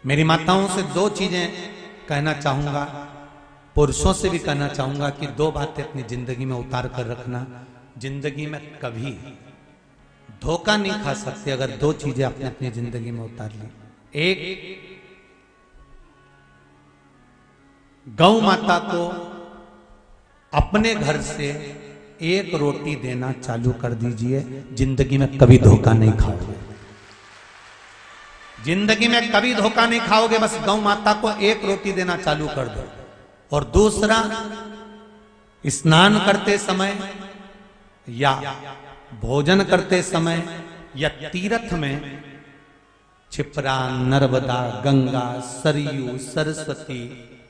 मेरी माताओं से दो चीजें कहना चाहूंगा, पुरुषों से भी कहना चाहूंगा कि दो बातें अपनी जिंदगी में उतार कर रखना। जिंदगी में कभी धोखा नहीं खा सकते अगर दो चीजें आपने अपनी जिंदगी में उतार ली। एक, गौ माता को अपने घर से एक रोटी देना चालू कर दीजिए, जिंदगी में कभी धोखा नहीं खाओगे। जिंदगी में कभी धोखा नहीं खाओगे, बस गौ माता को एक रोटी देना चालू कर दो। और दूसरा, स्नान करते समय या भोजन करते समय या तीर्थ में क्षिप्रा, नर्मदा, गंगा, सरयू, सरस्वती,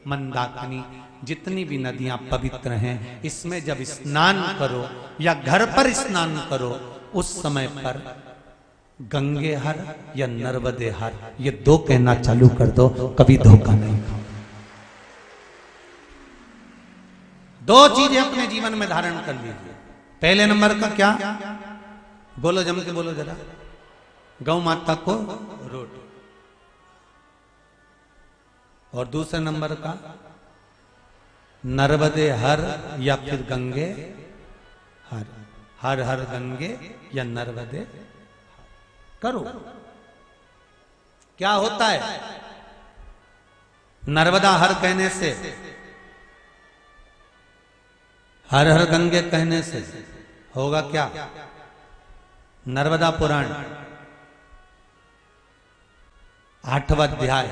मंदाकिनी, जितनी भी नदियां पवित्र हैं, इसमें जब स्नान करो या घर पर स्नान करो, उस समय पर गंगे हर या नर्मदे हर, ये दो कहना चालू कर दो, कभी धोखा नहीं खाओ। दो चीजें अपने जीवन में धारण कर लीजिए। पहले नंबर का क्या, बोलो जम के बोलो जरा, गौ माता को रोटी। और दूसरे नंबर का, नर्मदे हर या फिर गंगे हर, हर हर गंगे या नर्मदे करो। क्या होता है नर्मदा हर कहने से, हर हर गंगे कहने से होगा क्या? नर्मदा पुराण 8वां अध्याय,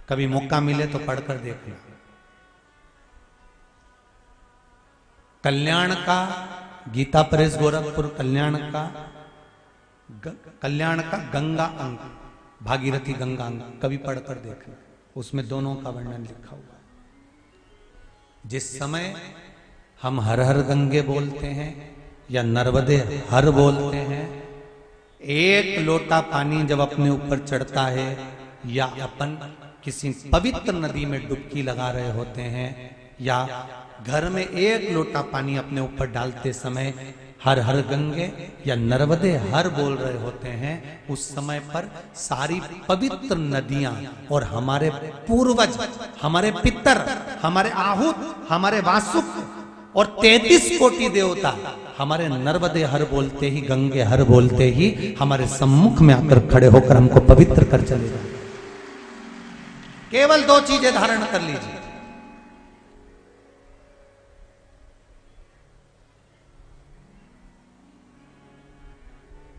कभी मौका मिले तो पढ़कर देखना। कल्याण का, गीता प्रेस गोरखपुर, कल्याण का गंगा अंक, भागीरथी गंगा अंक, कभी पढ़कर देखना, उसमें दोनों का वर्णन लिखा हुआ है। जिस समय हम हर हर गंगे बोलते हैं या नर्मदे हर बोलते हैं, एक लोटा पानी जब अपने ऊपर चढ़ता है या अपन किसी पवित्र नदी में डुबकी लगा रहे होते हैं या घर में एक लोटा पानी अपने ऊपर डालते समय हर हर गंगे या नर्मदे हर बोल रहे होते हैं, उस समय पर सारी पवित्र नदियां और हमारे पूर्वज, हमारे पितर, हमारे आहूत, हमारे वासुक और 33 कोटि देवता हमारे नर्मदे हर बोलते ही, गंगे हर बोलते ही हमारे सम्मुख में आकर खड़े होकर हमको पवित्र कर चले जाए। केवल दो चीजें धारण कर लीजिए।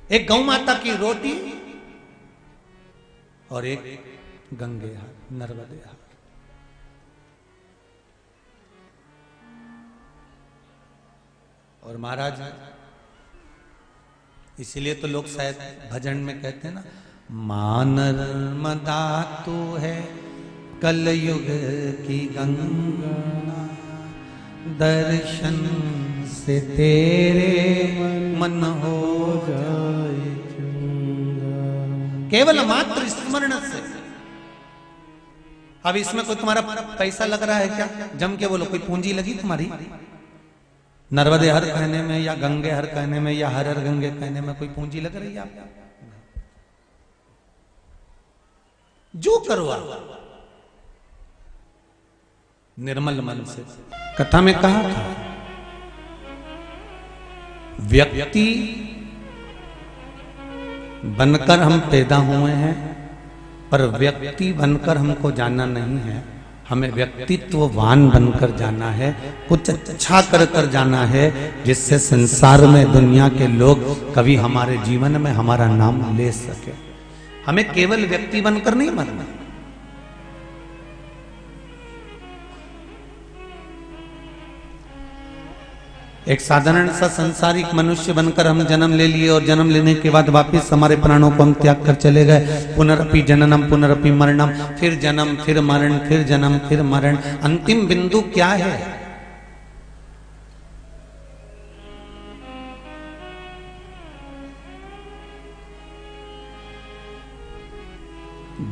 एक गौ माता की रोटी और एक गंगे हर, नर्मदे हर। और महाराज, इसीलिए तो लोग शायद भजन में कहते हैं ना, मां नर्मदा तू है कलयुग की गंगा, दर्शन से तेरे मन हो जाए चंगा। केवल मात्र स्मरण से। अब इसमें कोई तुम्हारा पैसा लग रहा है क्या? जम के बोलो, कोई पूंजी लगी तुम्हारी? नर्मदे हर कहने में या गंगे हर कहने में या हर हर गंगे कहने में कोई पूंजी लग रही है आपको? जो करो आप निर्मल मन से। कथा में कहा था, व्यक्ति बनकर हम पैदा हुए हैं, पर व्यक्ति बनकर हमको जाना नहीं है, हमें व्यक्तित्ववान बनकर जाना है, कुछ अच्छा कर कर जाना है, जिससे संसार में दुनिया के लोग कभी हमारे जीवन में हमारा नाम ले सके। हमें केवल व्यक्ति बनकर नहीं मरना। एक साधारण सा संसारिक मनुष्य बनकर हम जन्म ले लिए और जन्म लेने के बाद वापिस हमारे प्राणों को हम त्याग कर चले गए। पुनरपि जननम पुनरपि मरणम, फिर जन्म, फिर मरण, फिर जन्म, फिर मरण। अंतिम बिंदु क्या है?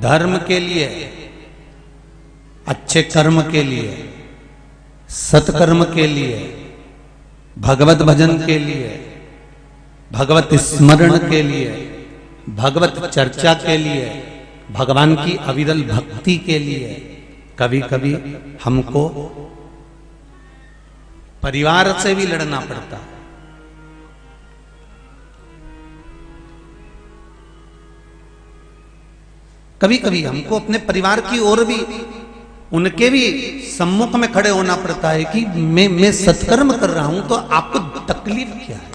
धर्म के लिए, अच्छे कर्म के लिए, सत्कर्म के लिए, भगवत भजन के लिए, भगवत स्मरण के लिए, भगवत चर्चा के लिए, भगवान की अविरल भक्ति के लिए कभी कभी हमको परिवार से भी लड़ना पड़ता। कभी कभी हमको अपने परिवार की ओर भी, उनके भी सम्मुख में खड़े होना पड़ता है कि मैं सत्कर्म कर रहा हूं तो आपको तकलीफ क्या है,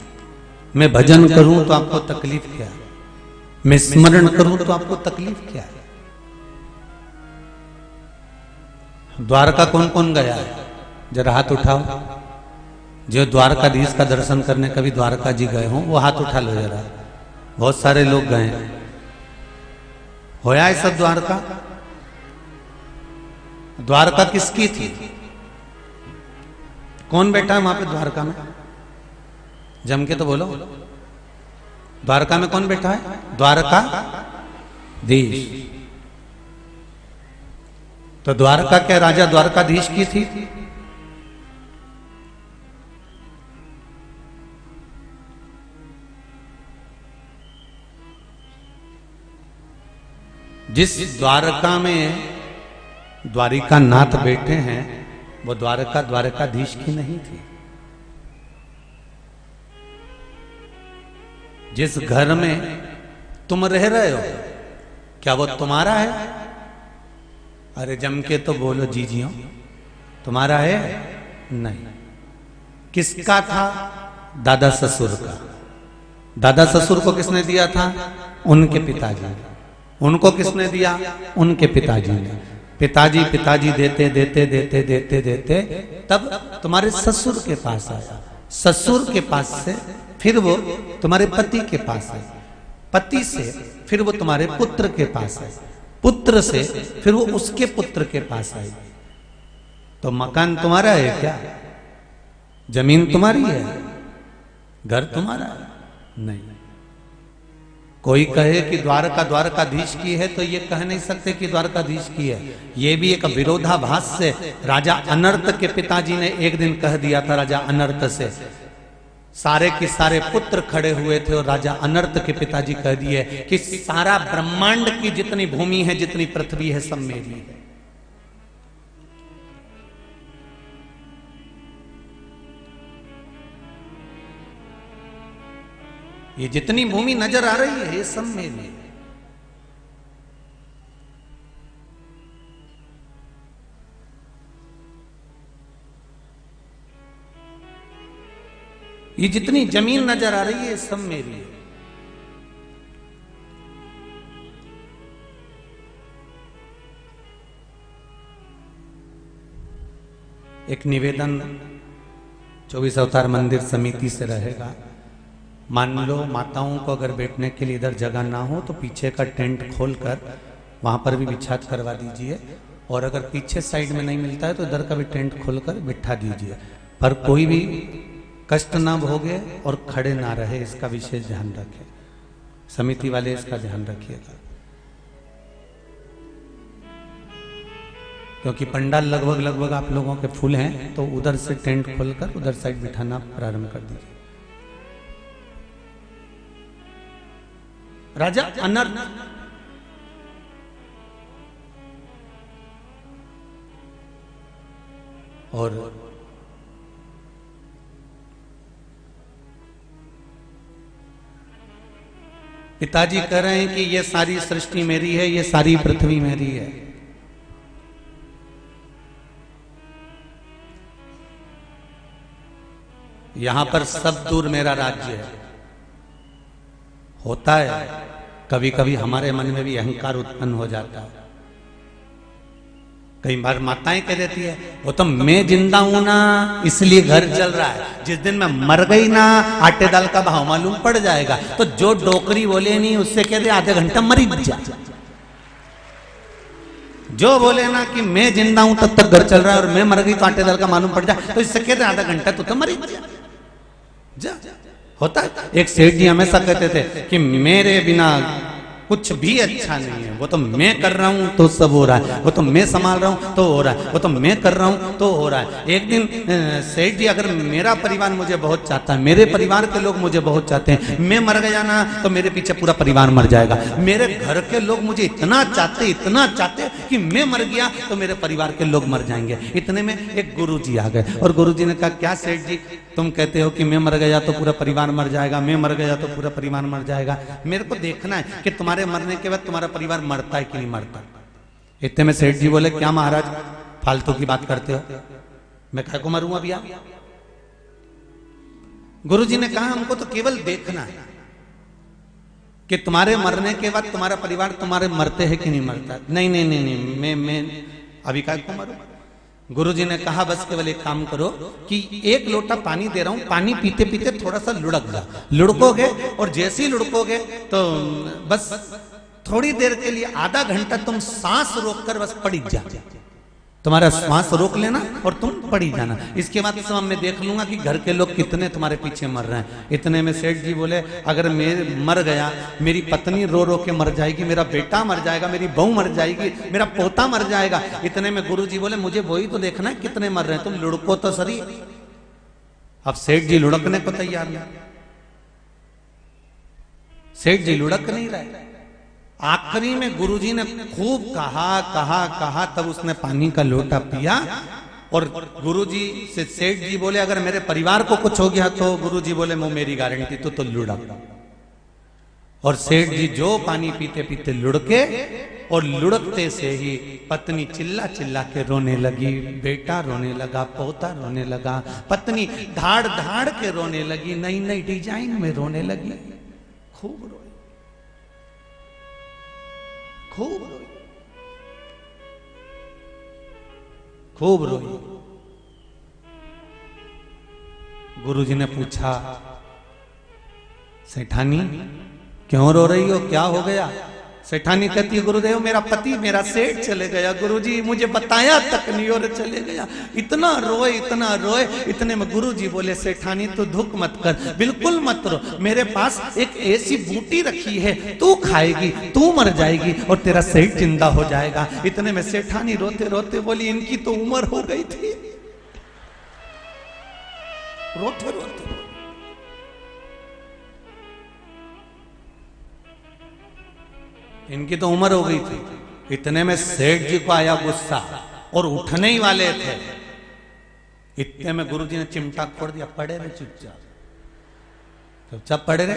मैं भजन करूं तो आपको तकलीफ क्या है, मैं स्मरण करूं तो आपको तकलीफ क्या है। द्वारका कौन कौन गया है? जरा हाथ उठाओ। जो द्वारकाधीश का दर्शन करने कभी द्वारका जी गए हों वो हाथ उठा लो जरा। बहुत सारे लोग गए हैं। होया है सब द्वारका? द्वारका किसकी थी? कौन बैठा है वहां पे द्वारका में? जम के तो बोलो। द्वारका में कौन बैठा है? द्वारकाधीश। तो द्वारका क्या राजा द्वारकाधीश की थी? जिस द्वारका में द्वारिका नाथ बैठे हैं वो द्वारका द्वारकाधीश की नहीं थी। जिस घर में तुम रह रहे हो क्या वो तुम्हारा है? अरे जम के तो बोलो जीजियो, तुम्हारा है? नहीं। किसका था? दादा ससुर का। दादा ससुर को किसने दिया था? उनके पिताजी ने। उनको किसने दिया? उनके पिताजी ने। पिताजी पिताजी देते देते देते देते देते तब तुम्हारे ससुर के पास आया। ससुर के पास से फिर वो तुम्हारे पति के पास आए। पति से फिर वो तुम्हारे पुत्र के पास आए। पुत्र से फिर वो उसके पुत्र के पास आई। तो मकान तुम्हारा है क्या? जमीन तुम्हारी है? घर तुम्हारा है? नहीं। कोई कहे कि द्वारका द्वारकाधीश की है तो ये कह नहीं सकते कि द्वारकाधीश की है। ये भी एक विरोधाभास से राजा अनर्त के पिताजी ने एक दिन कह दिया था। राजा अनर्त से सारे के सारे पुत्र खड़े हुए थे और राजा अनर्त के पिताजी कह दिए कि सारा ब्रह्मांड की जितनी भूमि है, जितनी पृथ्वी है, सब मेरी है। ये जितनी भूमि नजर आ रही है ये सब मेरी है। ये जितनी जमीन नजर आ रही है ये सब मेरी है। एक निवेदन 24 अवतार मंदिर समिति से रहेगा। मान लो माताओं को अगर बैठने के लिए इधर जगह ना हो तो पीछे का टेंट खोलकर वहां पर भी बिछात करवा दीजिए, और अगर पीछे साइड में नहीं मिलता है तो इधर का भी टेंट खोलकर बिठा दीजिए। पर कोई भी कष्ट ना भोगे और खड़े ना रहे, इसका विशेष ध्यान रखें। समिति वाले इसका ध्यान रखिएगा, क्योंकि पंडाल लगभग आप लोगों के फुल हैं तो उधर से टेंट खोलकर उधर साइड बिठाना प्रारंभ कर दीजिए। राजा अनर्त और पिताजी कह रहे हैं कि ये सारी सृष्टि मेरी है, ये सारी पृथ्वी मेरी है। यहां पर सब दूर मेरा राज्य है। होता है कभी कभी हमारे मन में भी अहंकार उत्पन्न हो जाता है। कई बार माताएं कह देती है वो तो मैं जिंदा हूं ना इसलिए घर चल रहा है, जिस दिन मैं मर गई ना आटे दाल का भाव मालूम पड़ जाएगा। तो जो डोकरी बोले नहीं उससे कह दे आधे घंटा मरी जा। जो बोले ना कि मैं जिंदा हूं तब तक घर चल रहा है और मैं मर गई तो आटे दाल का मालूम पड़ जाए, तो इससे कह दे आधा घंटा तो मरी जा। होता है। एक सेठ जी हमेशा कहते थे कि मेरे बिना कुछ भी अच्छा नहीं है। वो तो मैं कर रहा हूं तो सब हो रहा है, वो तो मैं संभाल रहा हूं तो हो रहा है, वो तो मैं कर रहा हूं तो हो रहा है। एक दिन सेठ जी, अगर मेरा परिवार मुझे बहुत चाहता है, मेरे परिवार के लोग मुझे बहुत चाहते हैं, मैं मर गया ना तो मेरे पीछे पूरा परिवार मर जाएगा। मेरे घर के लोग मुझे इतना चाहते कि मैं मर गया तो मेरे परिवार के लोग मर जाएंगे। इतने में एक गुरुजी आ गए और गुरुजी ने कहा, क्या सेठ जी, तुम कहते हो कि मैं मर गया तो पूरा परिवार मर जाएगा, मैं मर गया तो पूरा परिवार मर जाएगा। मेरे को देखना है कि तुम्हारे मरने के बाद तुम्हारा परिवार मरता है कि नहीं मरता। इतने में सेठ जी बोले, क्या महाराज फालतू की बात करते हो, मैं काहे को मरूंगा भैया। गुरुजी ने कहा, हमको तो केवल देखना है कि तुम्हारे मरने के बाद तुम्हारा परिवार तुम्हारे मरते हैं कि नहीं मरता। नहीं नहीं नहीं नहीं, मैं अभी काहे को मरूं। गुरुजी ने कहा, बस केवल एक काम करो कि एक लोटा पानी दे रहा हूं, पानी पीते पीते थोड़ा सा लुढ़क जा, लुढ़कोगे और जैसे ही लुढ़कोगे तो बस थोड़ी देर के लिए, आधा घंटा तुम सांस रोककर बस पड़ी जा, तुम्हारा श्वास रोक लेना और तुम पड़ी जाना। इसके बाद सब मैं देख लूंगा कि घर के लोग कितने तुम्हारे पीछे मर रहे हैं। इतने में सेठ जी बोले, अगर मैं मर गया, मेरी पत्नी रो रो के मर जाएगी, मेरा बेटा मर जाएगा, मेरी बहू मर जाएगी, मेरा पोता मर जाएगा। इतने में गुरुजी बोले, मुझे वही तो देखना है कितने मर रहे हैं, तुम लुढ़को तो सही। अब सेठ जी लुढ़कने को तैयार नहीं, सेठ जी लुढ़क नहीं रहे। आखिरी में गुरुजी ने खूब कहा, तब उसने पानी का लोटा पिया। और गुरुजी से सेठ जी बोले, अगर मेरे परिवार को कुछ हो गया तो गुरुजी बोले, वो मेरी गारंटी, तो लुढ़क। और सेठ जी जो पानी पीते पीते लुढ़के, और लुढ़कते से ही पत्नी चिल्ला चिल्ला के रोने लगी, बेटा रोने लगा, पोता रोने लगा, पत्नी धाड़ धाड़ के रोने लगी, नई नई डिजाइन में रोने लगी, खूब रोई, खूब रोई, खूब रोई। गुरुजी ने पूछा, सेठानी क्यों रो रही हो, क्या हो गया। सेठानी कहती है, गुरुदेव मेरा पति, मेरा सेठ चले गया, गुरुजी मुझे बताया तक नहीं और चले गया। इतना रोए, इतना रोए। इतने में गुरुजी बोले, सेठानी तू दुख मत कर, बिल्कुल मत रो, मेरे पास एक ऐसी बूटी रखी है, तू खाएगी, तू मर जाएगी और तेरा सेठ जिंदा हो जाएगा। इतने में सेठानी रोते रोते बोली, इनकी तो उम्र हो गई थी। रोते रोते इनकी तो उम्र हो गई थी। इतने में सेठ जी को आया गुस्सा और उठने ही वाले थे। इतने में गुरुजी ने चिमटा खोड़ दिया, पड़े रहे चुपचाप, चुपचाप पड़े रहे।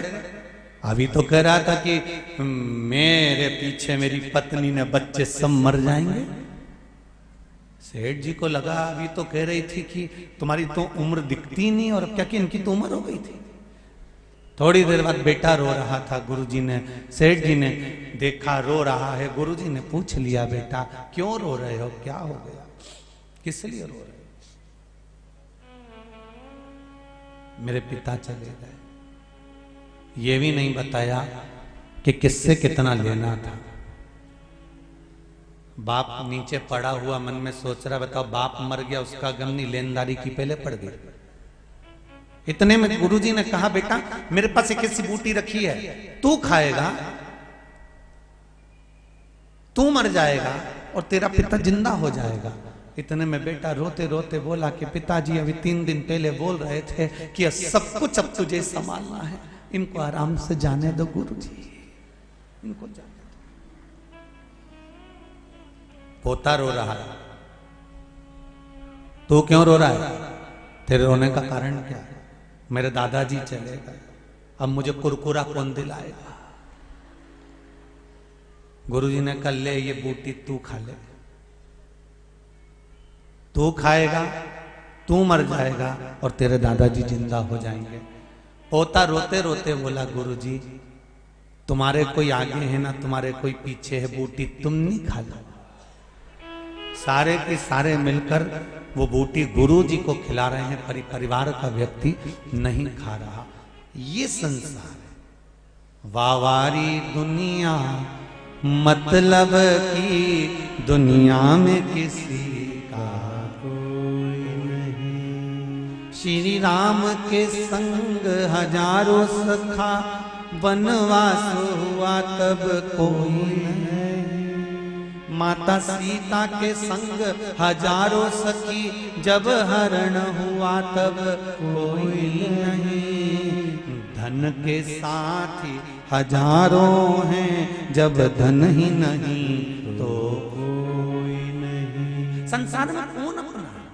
अभी तो कह रहा था कि मेरे पीछे मेरी पत्नी ने बच्चे सब मर जाएंगे। सेठ जी को लगा, अभी तो कह रही थी कि तुम्हारी तो उम्र दिखती नहीं, और क्या कि इनकी तो उम्र हो गई थी। थोड़ी देर बाद बेटा रो रहा था, गुरुजी ने, सेठ जी ने देखा रो रहा है। गुरुजी ने पूछ लिया, बेटा क्यों रो रहे हो, क्या हो गया, किस लिए रो रहे हो। मेरे पिता चले गए, ये भी नहीं बताया कि किससे कितना लेना था। बाप नीचे पड़ा हुआ मन में सोच रहा, बताओ बाप मर गया, उसका गम नहीं, लेनदारी की पहले पड़ गई। इतने में गुरुजी ने कहा, बेटा मेरे पास एक ऐसी बूटी रखी है, तू खाएगा, तू मर जाएगा और तेरा पिता जिंदा हो जाएगा। इतने में बेटा रोते रोते बोला कि पिताजी अभी 3 दिन पहले बोल रहे थे कि सब कुछ अब तुझे संभालना है, इनको आराम से जाने दो गुरुजी, इनको जाने दो। पोता रो रहा है, तू क्यों रो रहा है, तेरे रोने का कारण क्या है। मेरे दादाजी चले गए, अब मुझे कुरकुरा कौन दिलाएगा। गुरुजी ने कहा, ले ये बूटी तू खा ले, तू खाएगा, तू मर जाएगा और तेरे दादाजी जिंदा हो जाएंगे। पोता रोते रोते बोला, गुरुजी तुम्हारे कोई आगे है ना तुम्हारे कोई पीछे है, बूटी तुम नहीं खा लो। सारे के सारे मिलकर वो बूटी गुरुजी को खिला रहे हैं, परिवार का व्यक्ति नहीं खा रहा। ये संसार है, वावारी दुनिया मतलब की दुनिया में किसी का कोई नहीं। श्री राम के संग हजारों सखा, वनवास हुआ तब कोई नहीं। माता सीता के संग हजारों सखी, जब हरण हुआ तब कोई नहीं। धन के साथी हजारों हैं, जब धन ही नहीं तो कोई नहीं। संसार में कौन अपना है?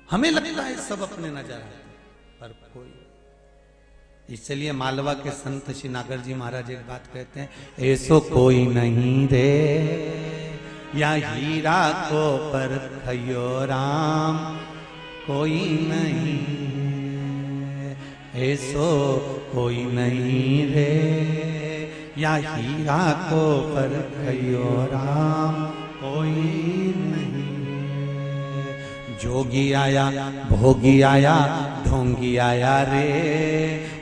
हमें लगता है सब अपने नजर आते, पर कोई। इसलिए मालवा के संत श्री नागर जी महाराज एक बात कहते हैं, ऐसो कोई नहीं रे, या हीरा को परखयो राम, कोई नहीं ऐसो कोई नहीं रे, या हीरा को परखयो राम, कोई नहीं। जोगी आया भोगी आया ढोंगी आया रे,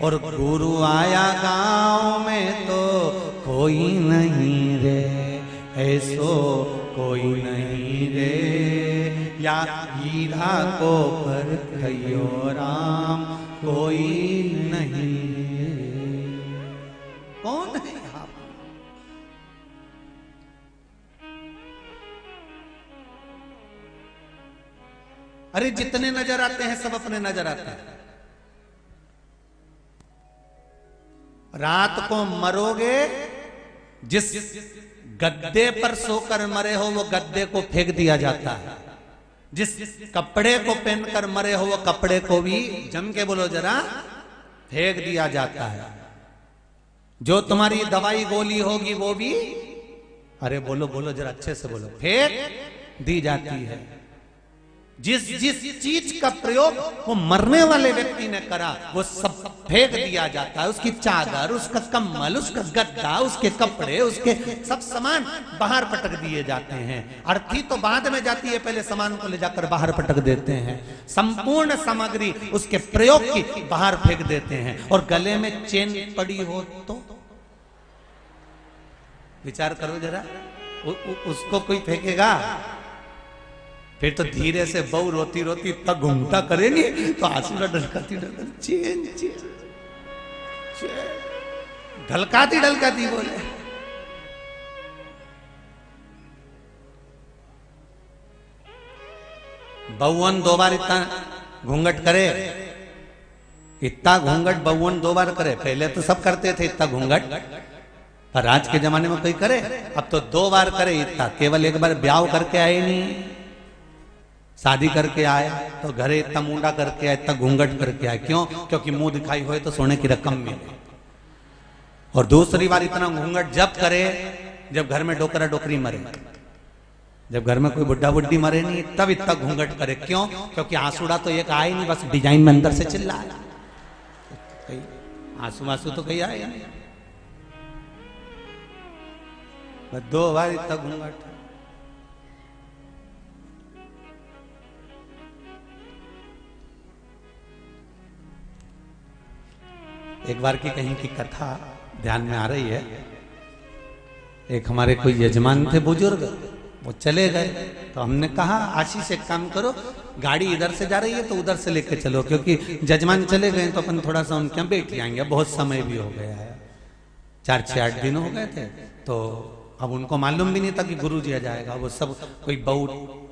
और गुरु आया गांव में तो कोई नहीं रे, ऐसो कोई नहीं रे, या हीरा को परखयो राम, कोई नहीं। कौन है आप? अरे जितने नजर आते हैं सब अपने नजर आते हैं। रात को मरोगे, जिस गद्दे पर सोकर मरे हो वो गद्दे को फेंक दिया जाता है। जिस कपड़े को पहनकर मरे हो वो कपड़े को भी, जम के बोलो जरा, फेंक दिया जाता है। जो तुम्हारी दवाई गोली होगी वो भी, अरे बोलो बोलो जरा अच्छे से बोलो, फेंक दी जाती है। जिस जिस चीज का प्रयोग वो मरने वाले व्यक्ति ने करा वो सब फेंक दिया जाता है। उसकी चादर, उसका कम्बल, उसका गद्दा, उसके कपड़े, उसके सब सामान बाहर पटक दिए जाते हैं। अर्थी तो बाद में जाती है, पहले सामान को ले जाकर बाहर पटक देते हैं। संपूर्ण सामग्री उसके प्रयोग की बाहर फेंक देते हैं। और गले में चेन पड़ी हो तो विचार करो जरा, उसको कोई फेंकेगा? फिर तो धीरे से बहू रोती रोती तक घूमता करेगी तो आंसू ढलकाती ढलकाती ढलकाती ढलकाती बोले। बहुवन 2 बार इतना घूंघट करे, इतना घूंघट बहुवन 2 बार करे। पहले तो सब करते थे इतना घूंघट, पर आज के जमाने में कोई करे? अब तो 2 बार करे इतना। केवल एक बार ब्याह करके आए नहीं, शादी करके आए तो घरे इतना मुंडा करके आए, इतना घूंघट करके आए। क्यों? क्योंकि मुंह दिखाई होए तो सोने की रकम मिले। और दूसरी बार इतना घूंघट जब करे जब घर में डोकरा डोकरी मरे, जब घर में कोई बुढ़ा बुढ़ी मरे नहीं तब इतना घूंघट करे। क्यों? क्योंकि आंसुड़ा तो एक आए नहीं, बस डिजाइन में अंदर से चिल्ला आंसू आंसू तो कहीं आए नहीं। बस 2 बार इतना घूंघट। एक बार की कहीं की कथा ध्यान में आ रही है। एक हमारे कोई यजमान थे बुजुर्ग, वो चले गए तो हमने कहा आशीष एक काम करो, गाड़ी इधर से जा रही है तो उधर से लेके चलो, क्योंकि यजमान चले गए तो अपन थोड़ा सा उनके यहाँ बैठ आएंगे। बहुत समय भी हो गया है, 4-6-8 दिन हो गए थे। तो अब उनको मालूम भी नहीं था कि गुरु जी आ जाएगा। वो सब कोई बहू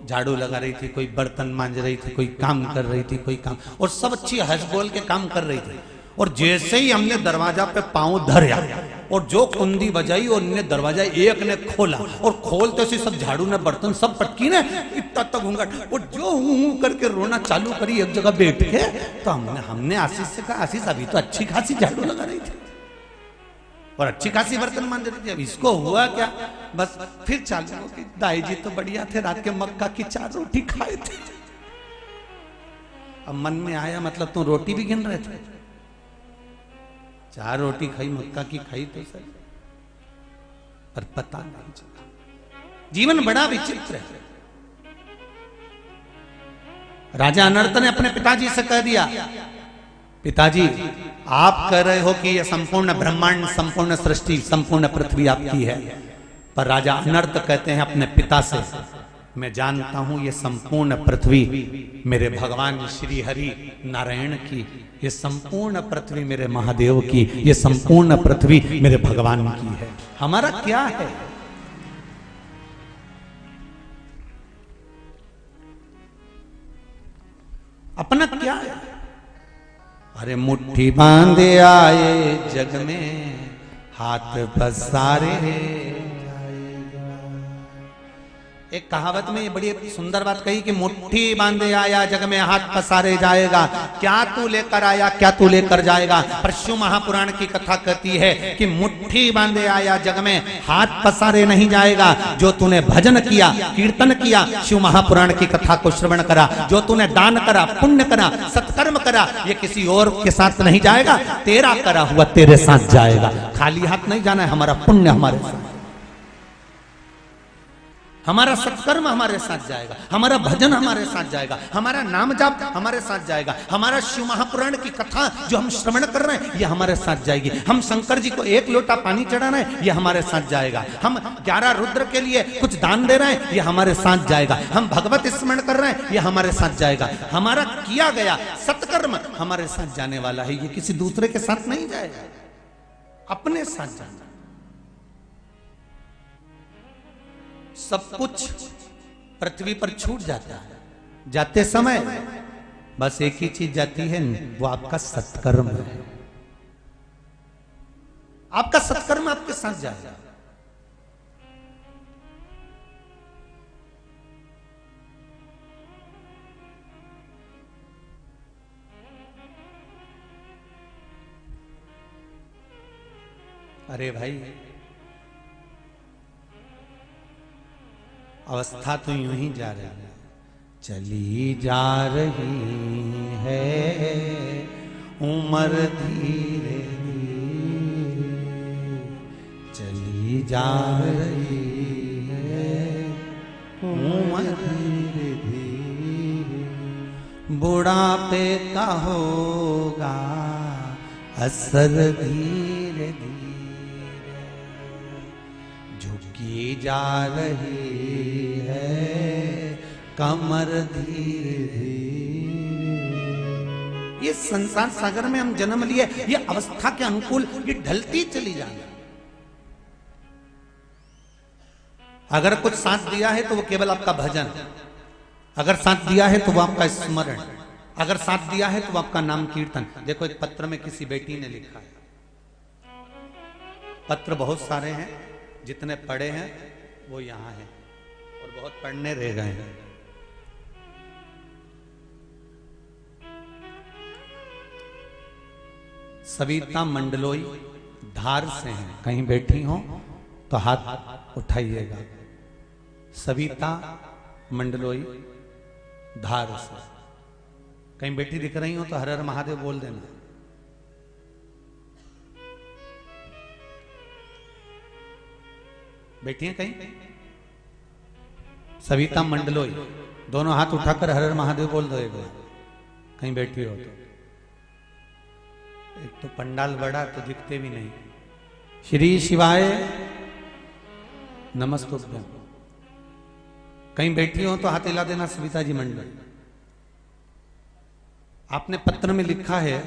झाड़ू लगा रही थी, कोई बर्तन मांज रही थी, कोई काम कर रही थी, कोई काम, और सब अच्छी हंस बोल के काम कर रही थी। और जैसे ही हमने दरवाजा पे पांव धरा और जो कुंडी बजाई और ने दरवाजा एक ने खोला, और खोलते से सब झाड़ू ने बर्तन सब पटकी ने इतना तक घूंघट, और जो हूं करके रोना चालू करी एक जगह बैठ के। तो हमने आशीष से कहा, आशीष अभी तो अच्छी खासी झाड़ू लगा रही थी और अच्छी खासी बर्तन मांज रही थी, अब इसको हुआ क्या? बस फिर चालू हो कि दाई जी तो बढ़िया थे, रात के मक्का की 4 रोटी खाए थे। अब मन में आया, मतलब तुम रोटी भी गिन रहे थे? 4 रोटी खाई, मक्का की खाई तो सही, पर पता नहीं चला। जीवन बड़ा विचित्र है। राजा अनर्त ने अपने पिताजी से कह दिया, पिताजी आप कह रहे हो कि यह संपूर्ण ब्रह्मांड, संपूर्ण सृष्टि, संपूर्ण पृथ्वी आपकी है, पर राजा अनर्त कहते हैं अपने पिता से मैं जानता हूं ये संपूर्ण पृथ्वी मेरे भगवान श्री हरि नारायण की, ये संपूर्ण पृथ्वी मेरे महादेव की, ये संपूर्ण पृथ्वी मेरे भगवान की है। हमारा क्या है? अपना क्या है? अरे मुट्ठी बांधे आए जग में, हाथ पसारे। एक कहावत में ये बड़ी सुंदर बात कही कि मुट्ठी बांधे आया जग में, हाथ पसारे जाएगा। क्या तू लेकर आया, क्या तू लेकर जाएगा? पर शिव महापुराण की कथा कहती है कि मुट्ठी बांधे आया जग में, हाथ पसारे नहीं जाएगा। जो तूने भजन किया, कीर्तन किया, शिव महापुराण की कथा को श्रवण करा, जो तूने दान करा, पुण्य करा, सत्कर्म करा, ये किसी और के साथ नहीं जाएगा, तेरा करा हुआ तेरे साथ जाएगा। खाली हाथ नहीं जाना है। हमारा पुण्य हमारे साथ, हमारा सत्कर्म हमारे साथ जाएगा, हमारा भजन हमारे साथ जाएगा, हमारा नाम जाप हमारे साथ जाएगा, हमारा शिव महापुराण की कथा जो हम श्रवण कर रहे हैं ये हमारे साथ जाएगी। हम शंकर जी को 1 लोटा पानी चढ़ा रहे हैं, ये हमारे साथ जाएगा। हम 11 रुद्र के लिए कुछ दान दे रहे हैं, ये हमारे साथ जाएगा। हम भगवत स्मरण कर रहे हैं, ये हमारे साथ जाएगा। हमारा किया गया सत्कर्म हमारे साथ जाने वाला है, ये किसी दूसरे के साथ नहीं जाएगा, अपने साथ जाना। सब कुछ पृथ्वी पर छूट जाता है, जाते समय बस एक ही चीज जाती है, वो आपका सत्कर्म है। आपका सत्कर्म आपके साथ जाएगा। अरे भाई, अवस्था तो यूं ही जा रही है, चली जा रही है उम्र धीरे धीरे, चली जा रही है उम्र धीरे धीरे, बुढ़ापे का होगा असर धीरे धीरे, झुकी जा रही कमर धीरे धीरे। ये संसार सागर में हम जन्म लिए, ये अवस्था के अनुकूल ये ढलती चली जाना। अगर कुछ साथ दिया है तो वो केवल आपका भजन, अगर साथ दिया है तो वो आपका स्मरण, अगर साथ दिया है तो वो आपका नाम कीर्तन। देखो एक पत्र में किसी बेटी ने लिखा है, पत्र बहुत सारे हैं, जितने पढ़े हैं वो यहां हैं और बहुत पढ़ने रह गए हैं। सविता मंडलोई धार से हैं, कहीं बैठी हो तो हाथ उठाइएगा। सविता मंडलोई धार से कहीं बैठी दिख रही हो तो हर हर महादेव बोल देना। बैठी हैं कहीं? सविता मंडलोई, दोनों हाथ उठाकर हर हर महादेव बोल दो एक बार, कहीं बैठी हो तो। एक तो पंडाल बड़ा तो दिखते भी नहीं। श्री शिवाय नमस्तुभ्यं, कहीं बैठी हो तो हाथ हिला देना। सविता जी मंडल, आपने पत्र में लिखा है,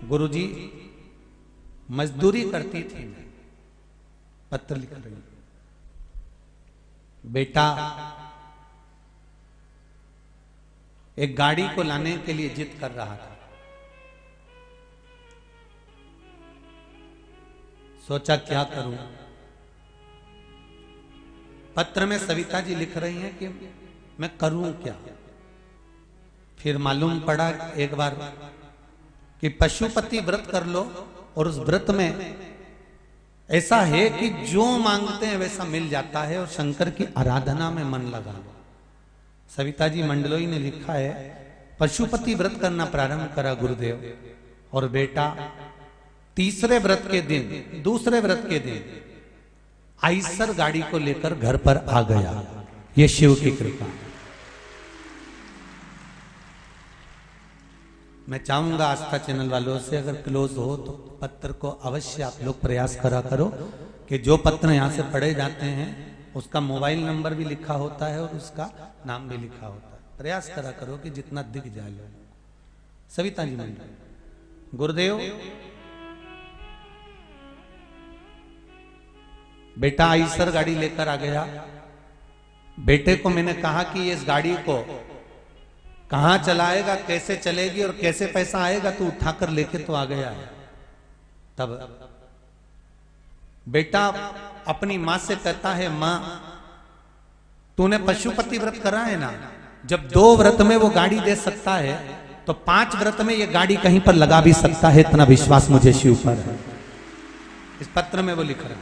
गुरुजी मजदूरी करती थी, पत्र लिख रही, बेटा एक गाड़ी को लाने के लिए जिद कर रहा था, सोचा क्या करूं। पत्र में सविता जी लिख रही हैं कि मैं करूं क्या। फिर मालूम पड़ा एक बार कि पशुपति व्रत कर लो, और उस व्रत में ऐसा है कि जो मांगते हैं वैसा मिल जाता है, और शंकर की आराधना में मन लगा लो। सविता जी मंडलोई ने लिखा है, पशुपति व्रत करना प्रारंभ करा गुरुदेव, और बेटा तीसरे व्रत के दिन, दूसरे व्रत के दिन आइसर गाड़ी को लेकर घर पर आ गया। ये शिव की कृपा। मैं चाहूंगा आस्था चैनल वालों से, अगर क्लोज हो तो पत्र को अवश्य आप लोग प्रयास करा करो कि जो पत्र यहां से पढ़े जाते हैं उसका मोबाइल नंबर भी लिखा होता है और उसका नाम भी लिखा होता है। प्रयास करा करो कि जितना दिख जाए लोगों को। सविता जी मंडल, गुरुदेव बेटा आईसर गाड़ी लेकर आ गया। बेटे को मैंने कहा कि इस गाड़ी को कहां चलाएगा, कैसे चलेगी और कैसे पैसा आएगा, तो उठाकर लेके तो आ गया है। तब बेटा अपनी मां से कहता है, मां तूने पशुपति व्रत करा है ना, जब 2 व्रत में वो गाड़ी दे सकता है तो 5 व्रत में ये गाड़ी कहीं पर लगा भी सकता है, इतना विश्वास मुझे शिव पर है। इस पत्र में वो लिख रहा है।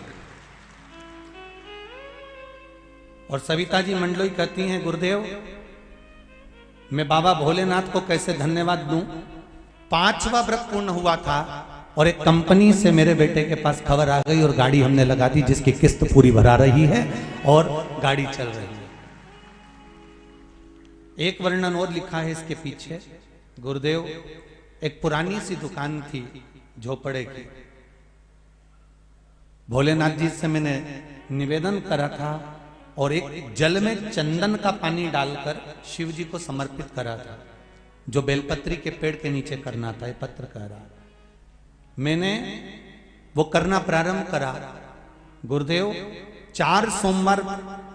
और सविता जी मंडलोई कहती हैं, गुरुदेव मैं बाबा भोलेनाथ को कैसे धन्यवाद दूं। 5वां व्रत पूर्ण हुआ था और एक कंपनी से मेरे बेटे के पास खबर आ गई और गाड़ी हमने लगा दी, जिसकी किस्त पूरी भरा रही है और गाड़ी चल रही है। एक वर्णन और लिखा है इसके पीछे। गुरुदेव एक पुरानी सी दुकान थी झोपड़े की। भोलेनाथ जी से मैंने निवेदन करा था और एक जल में चंदन का पानी डालकर शिव जी को समर्पित करा था, जो बेलपत्री के पेड़ के नीचे करना था। ये पत्र कह रहा, मैंने वो करना प्रारंभ करा। गुरुदेव 4 सोमवार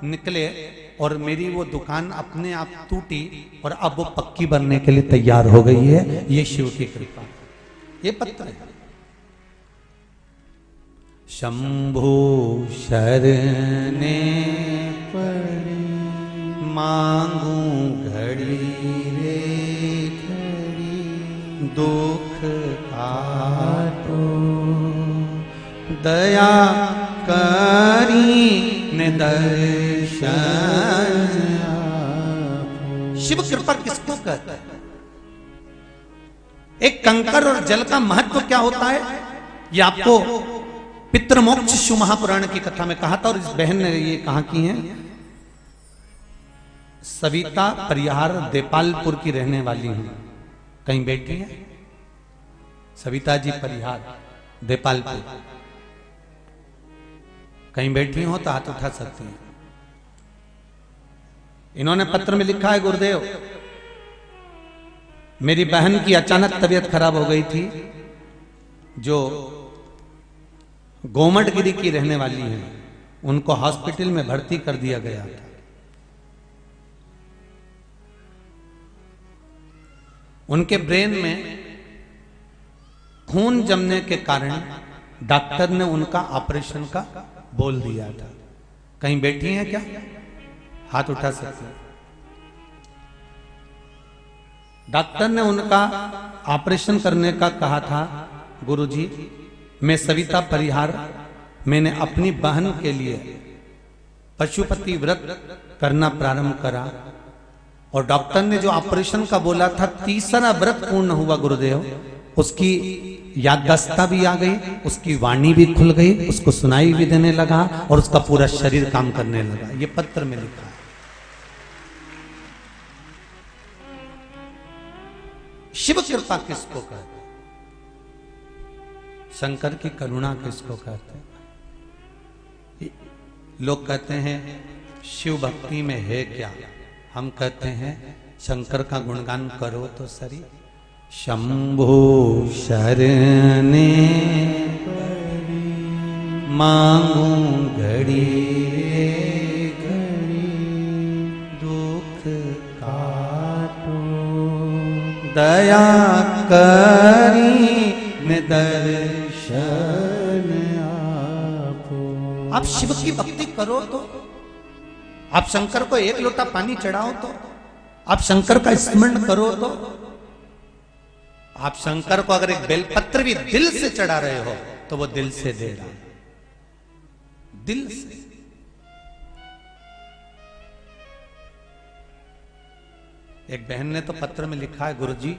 निकले और मेरी वो दुकान अपने आप टूटी और अब वो पक्की बनने के लिए तैयार हो गई है। ये शिव की कृपा। ये पत्र है। शंभु शरणे पड़ी मांगू घड़ी रे घड़ी, दुख काटो दया करी ने दर्शन। शिव कृपा किसको कहता है? एक कंकर और जल का महत्व क्या होता है, ये आपको पितृमोक्ष शिव महापुराण की कथा में कहा था। और इस बहन ने ये कहा की है, सविता परिहार देपालपुर की रहने वाली हूं। कहीं बैठी है सविता जी परिहार देपालपुर, कहीं बैठी हो तो हाथ उठा सकती हैं। इन्होंने पत्र में लिखा है, गुरुदेव मेरी बहन की अचानक तबीयत खराब हो गई थी, जो गोमटगिरी की रहने वाली है। उनको हॉस्पिटल में भर्ती कर दिया गया था। उनके ब्रेन में खून जमने के कारण डॉक्टर ने उनका ऑपरेशन का बोल दिया था। कहीं बैठी हैं क्या? हाथ उठा सकते हैं। डॉक्टर ने उनका ऑपरेशन करने का कहा था। गुरुजी मैं सविता परिहार, मैंने अपनी बहन के लिए पशुपति व्रत करना प्रारंभ करा और डॉक्टर ने जो ऑपरेशन का बोला था, 3रा व्रत पूर्ण हुआ गुरुदेव। उसकी याददाश्त भी आ गई, उसकी वाणी भी खुल गई, उसको सुनाई भी देने लगा और उसका पूरा शरीर काम करने लगा। ये पत्र में लिखा है। शिव कृपा किसको कहते हैं? शंकर की करुणा किसको कहते हैं? लोग कहते हैं शिव भक्ति में है क्या? हम कहते हैं शंकर का गुणगान करो तो सरी। शंभु शरणे मांगू घड़ी घड़ी, दुख काटो दया करी ने दर्शन आपो। आप शिव की भक्ति करो तो, आप शंकर को 1 लोटा पानी चढ़ाओ तो, आप शंकर का स्मरण करो तो, आप शंकर को अगर एक बेलपत्र भी दिल से चढ़ा रहे हो तो वो दिल से दे रहा है, दिल से। एक बहन ने तो पत्र में लिखा है, गुरुजी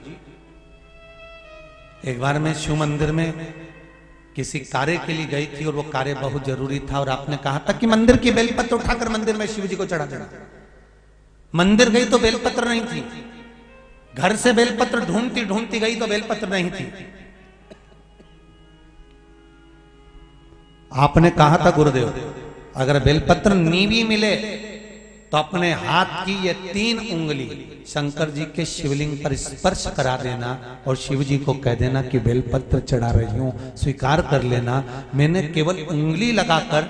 एक बार मैं शिव मंदिर में किसी कार्य के लिए गई थी और वो कार्य बहुत जरूरी था और आपने कहा था कि मंदिर की बेलपत्र उठाकर मंदिर में शिव जी को चढ़ा देना। मंदिर गई तो बेलपत्र नहीं थी, घर से बेलपत्र ढूंढती ढूंढती गई तो बेलपत्र नहीं थी। आपने कहा था गुरुदेव, अगर बेलपत्र नीवी मिले तो अपने हाथ की ये 3 उंगली शंकर जी के शिवलिंग पर स्पर्श करा देना और शिव जी को कह देना कि बेलपत्र चढ़ा रही हूं, स्वीकार कर लेना। मैंने केवल उंगली लगाकर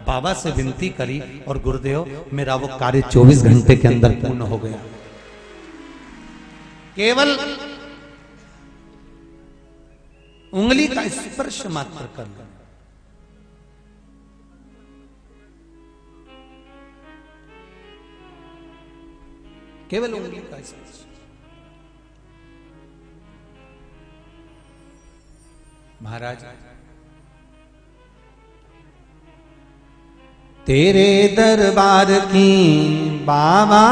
बाबा से विनती करी और गुरुदेव मेरा वो कार्य 24 घंटे के अंदर पूर्ण हो गया। केवल उंगली का स्पर्श मात्र कर लेना। केवल उंगली का स्पर्श। महाराज, तेरे दरबार की बाबा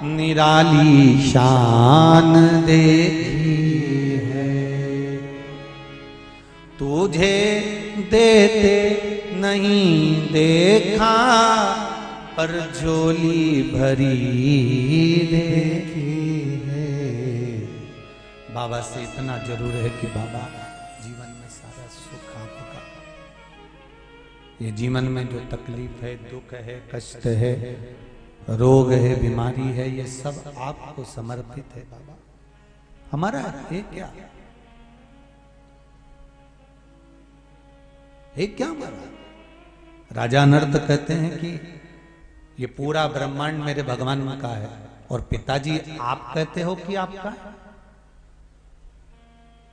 निराली शान देखी है, तुझे देते नहीं देखा पर झोली भरी देखी है। बाबा से इतना जरूर है कि बाबा जीवन में सारा सुख आपका, ये जीवन में जो तकलीफ है, दुख है, कष्ट है, रोग है, बीमारी है, ये सब आपको समर्पित है बाबा। हमारा है क्या? है क्या हमारा? राजा नर्त कहते हैं कि ये पूरा ब्रह्मांड मेरे भगवान का है, और पिताजी आप कहते हो कि आपका है।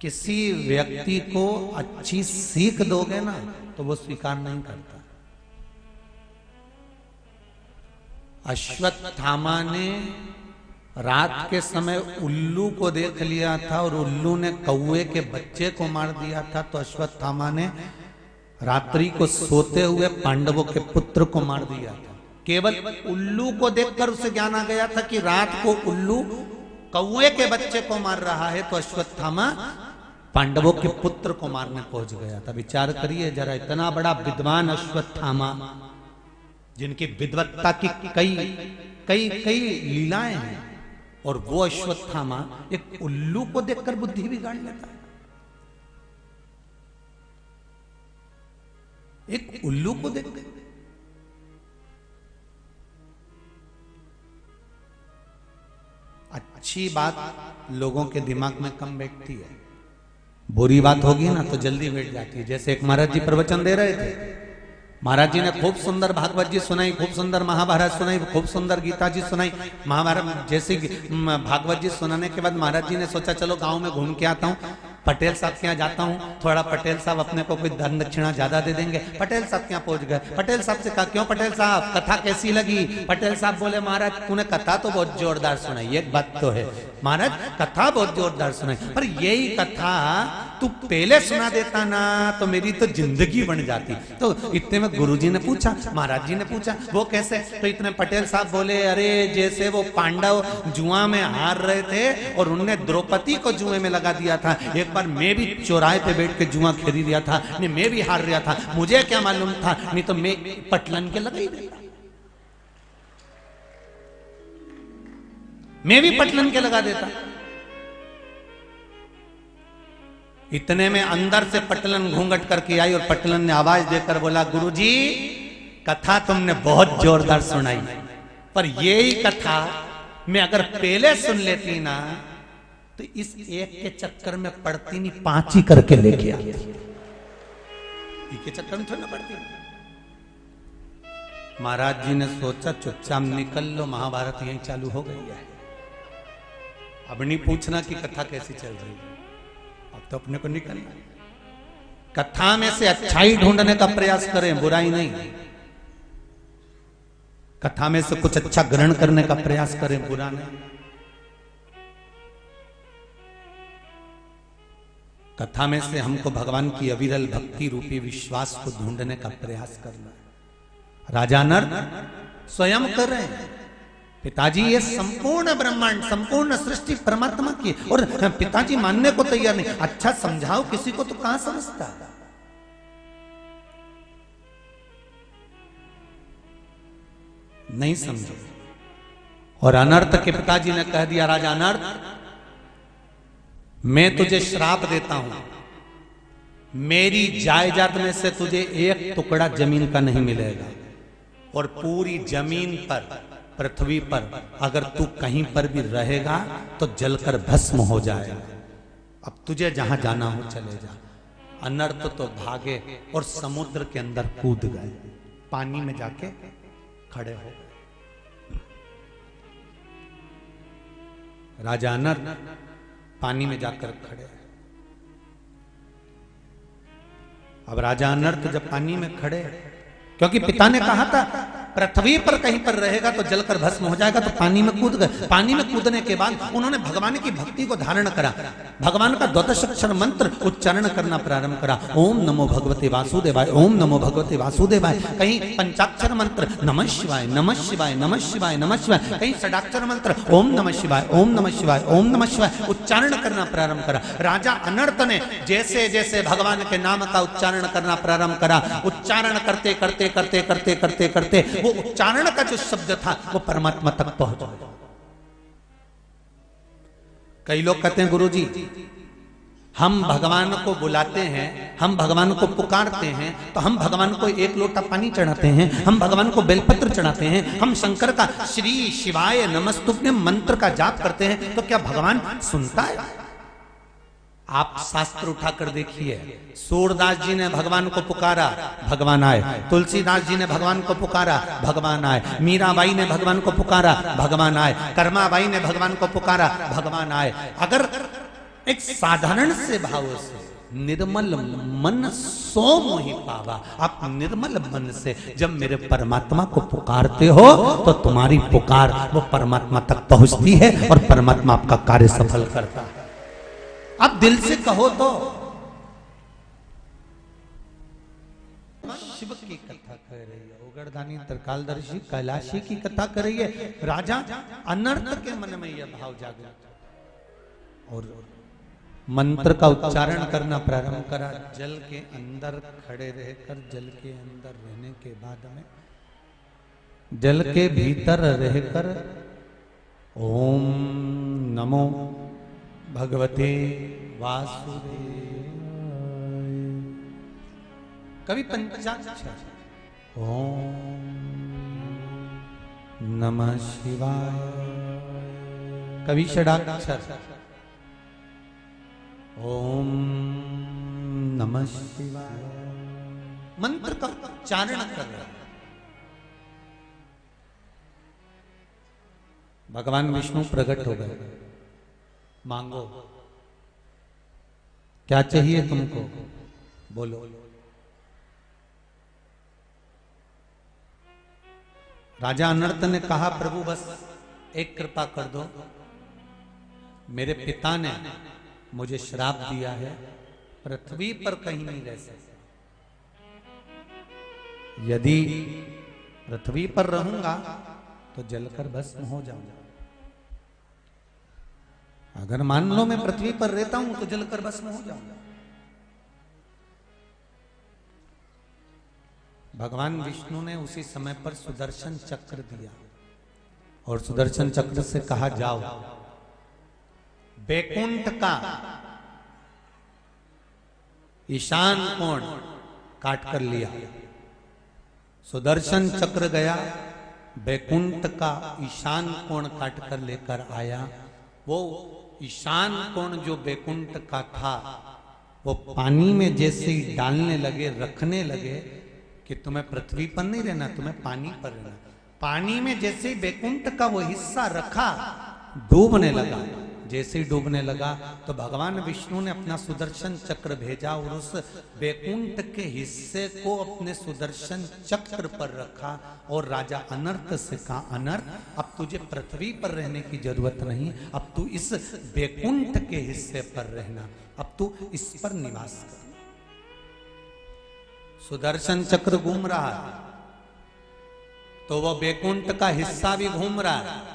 किसी व्यक्ति को अच्छी सीख दोगे ना तो वो स्वीकार नहीं करता। अश्वत्थामा ने रात के समय उल्लू को देख लिया था और उल्लू ने कौवे के बच्चे को मार दिया था, तो अश्वत्थामा ने रात्रि को सोते हुए पांडवों के पुत्र को मार दिया था। केवल उल्लू को देखकर उसे ज्ञान आ गया था कि रात को उल्लू कौवे के बच्चे को मार रहा है, तो अश्वत्थामा पांडवों के पुत्र को मारने पहुंच गया था। विचार करिए जरा, इतना बड़ा विद्वान अश्वत्थामा, जिनकी विद्वत्ता की कई कई कई लीलाएं हैं, और वो अश्वत्थामा एक उल्लू को देखकर बुद्धि बिगाड़ लेता है। एक उल्लू को देखकर अच्छी बात लोगों के दिमाग में कम बैठती है, बुरी बात होगी ना तो जल्दी बैठ जाती है। जैसे एक महाराज जी प्रवचन दे रहे थे, महाराज जी ने खूब सुंदर भागवत जी सुनाई, खूब सुंदर महाभारत सुनाई, खूब सुंदर गीता जी सुनाई। महाभारत जैसे भागवत जी सुनाने के बाद महाराज जी ने सोचा चलो गांव में घूम के आता हूँ, पटेल साहब के यहाँ जाता हूँ, थोड़ा पटेल साहब अपने को कोई धन दक्षिणा ज्यादा दे देंगे। पटेल साहब के यहाँ पहुंच गए। पटेल साहब से कहा क्यों पटेल साहब कथा कैसी लगी? पटेल साहब बोले महाराज तूने कथा तो बहुत जोरदार सुनाई। एक बात तो है महाराज, कथा बहुत जोरदार सुनाई, पर यही कथा तू पहले सुना देता ना तो मेरी तो जिंदगी बन जाती। तो इतने में गुरुजी ने पूछा, महाराज जी ने पूछा वो कैसे? तो इतने पटेल साहब बोले अरे जैसे वो पांडव जुआ में हार रहे थे और उनने द्रौपदी को जुए में लगा दिया था। एक बार मैं भी चौराहे पे बैठ के जुआ खेल रहा था, नहीं मैं भी हार रहा था, मुझे क्या मालूम था, नहीं तो मैं पटलन के लगा ही देता, मैं भी पटलन के लगा देता। इतने में अंदर से पटलन घूंघट करके आई और पटलन ने आवाज देकर बोला गुरुजी कथा तुमने बहुत जोरदार सुनाई, पर यही कथा मैं अगर पहले सुन लेती ना तो इस एक के चक्कर में पड़ती नहीं, 5 ही करके लेके आती। एक के चक्कर में थोड़ी ना पड़ती। महाराज जी ने सोचा चुपचाप निकल लो, महाभारत यहीं चालू हो गई है, अब नहीं पूछना कि कथा कैसी चल रही है, अब तो अपने को निकलना। कथा में से अच्छाई ढूंढने का प्रयास करें, बुराई नहीं। कथा में से कुछ अच्छा ग्रहण करने का प्रयास करें, बुरा नहीं। कथा में से हमको भगवान की अविरल भक्ति रूपी विश्वास को ढूंढने का प्रयास करना है। राजा नर स्वयं कर रहे हैं, पिताजी ये संपूर्ण ब्रह्मांड संपूर्ण सृष्टि परमात्मा की, और पिताजी मानने को तैयार नहीं। अच्छा समझाओ किसी को तो कहां समझता, नहीं समझो। और अनर्थ के पिताजी ने कह दिया राजा अनर्थ मैं तुझे श्राप देता हूं, मेरी जायदाद में से तुझे एक टुकड़ा जमीन का नहीं मिलेगा, और पूरी जमीन पर, पृथ्वी पर अगर तू कहीं पर भी रहेगा तो जलकर भस्म हो जाएगा। अब तुझे जहां जाना हो चले जा। अनर्थ तो भागे और समुद्र के अंदर कूद गए, पानी में जाके खड़े हो गए। राजा अनर्थ पानी में जाकर खड़े। अब राजा अनर्थ जब पानी में खड़े, क्योंकि पिता ने कहा था पृथ्वी पर कहीं पर रहेगा तो जलकर भस्म हो जाएगा, तो पानी में कूद गए। पानी में कूदने के बाद उन्होंने भगवान की भक्ति को धारण करा, भगवान का द्वादश अक्षर मंत्र उच्चारण करना प्रारंभ करा। ओम नमो भगवते वासुदेवाय, ओम नमो भगवते वासुदेवाय। कहीं पंचाक्षर मंत्र नमः शिवाय, नमः शिवाय, नमः शिवाय, नमः शिवाय। कहीं षडाक्षर मंत्र ओम नमः शिवाय, ओम नमः शिवाय, ओम नमः शिवाय उच्चारण करना प्रारंभ करा। राजा अनर्थ ने जैसे जैसे भगवान के नाम का उच्चारण करना प्रारंभ करा, उच्चारण करते करते करते करते करते करते वो उच्चारण का जो शब्द था वो परमात्मा तक पहुंच गया। कई लोग कहते हैं गुरुजी हम भगवान को बुलाते हैं, हम भगवान को पुकारते हैं, तो हम भगवान को एक लोटा पानी चढ़ाते हैं, हम भगवान को बेलपत्र चढ़ाते हैं, हम शंकर का श्री शिवाय नमस्तुभ्यं मंत्र का जाप करते हैं, तो क्या भगवान सुनता है? आप शास्त्र उठाकर देखिए, सूरदास जी ने भगवान को पुकारा, भगवान आए। तुलसीदास जी ने भगवान को पुकारा, भगवान आए। मीराबाई ने भगवान को पुकारा, भगवान आए। कर्माबाई ने भगवान को पुकारा, भगवान आए। अगर एक साधारण से भाव से निर्मल मन सो मोहि पावा, आप निर्मल मन से जब मेरे परमात्मा को पुकारते हो तो तुम्हारी पुकार वो परमात्मा तक पहुंचती है और परमात्मा आपका कार्य सफल करता है। अब दिल से कहो तो शिव की कथा कह रही है, उगरदानी त्रिकालदर्शी कैलाशी की कथा कर रही है। राजा अनर्थ के मन में यह भाव जागृत और मंत्र का उच्चारण करना प्रारंभ करा। जल के अंदर खड़े रहकर, जल के अंदर रहने के बाद में जल के भीतर रहकर ओम नमो भगवते वासुदेवाय, कभी पंचाक्षर ओम नमः शिवाय, कभी षडाक्षर ओम नमः शिवाय मंत्र का उच्चारण कर रहे हैं। भगवान विष्णु प्रकट हो गए। मांगो, क्या चाहिए तुमको, बोलो। राजा अनर्थ ने कहा प्रभु बस एक कृपा कर दो, मेरे पिता ने मुझे श्राप दिया है, पृथ्वी पर कहीं नहीं रह सकता। यदि पृथ्वी पर रहूंगा तो जलकर भस्म हो जाऊंगा। अगर मान लो मैं पृथ्वी पर रहता हूं तो जलकर भस्म हो जाऊंगा। भगवान विष्णु ने उसी समय पर सुदर्शन चक्र दिया और सुदर्शन चक्र से कहा जाओ बैकुंठ का ईशान कोण काट कर लिया। सुदर्शन चक्र गया, बैकुंठ का ईशान कोण काट कर लेकर आया। वो ईशान कोण जो बैकुंठ का था वो पानी में जैसे ही डालने लगे, रखने लगे कि तुम्हें पृथ्वी पर नहीं रहना, तुम्हें पानी पर रहना। पानी में जैसे ही बैकुंठ का वो हिस्सा रखा, डूबने लगा। जैसे ही डूबने लगा तो भगवान विष्णु ने अपना सुदर्शन चक्र भेजा और उस बैकुंठ के हिस्से को अपने सुदर्शन चक्र पर रखा और राजा अनर्थ से कहा अनर्थ अब तुझे पृथ्वी पर रहने की जरूरत नहीं, अब तू इस बैकुंठ के हिस्से पर रहना, अब तू इस पर निवास कर। सुदर्शन चक्र घूम रहा है तो वह बैकुंठ का हिस्सा भी घूम रहा है।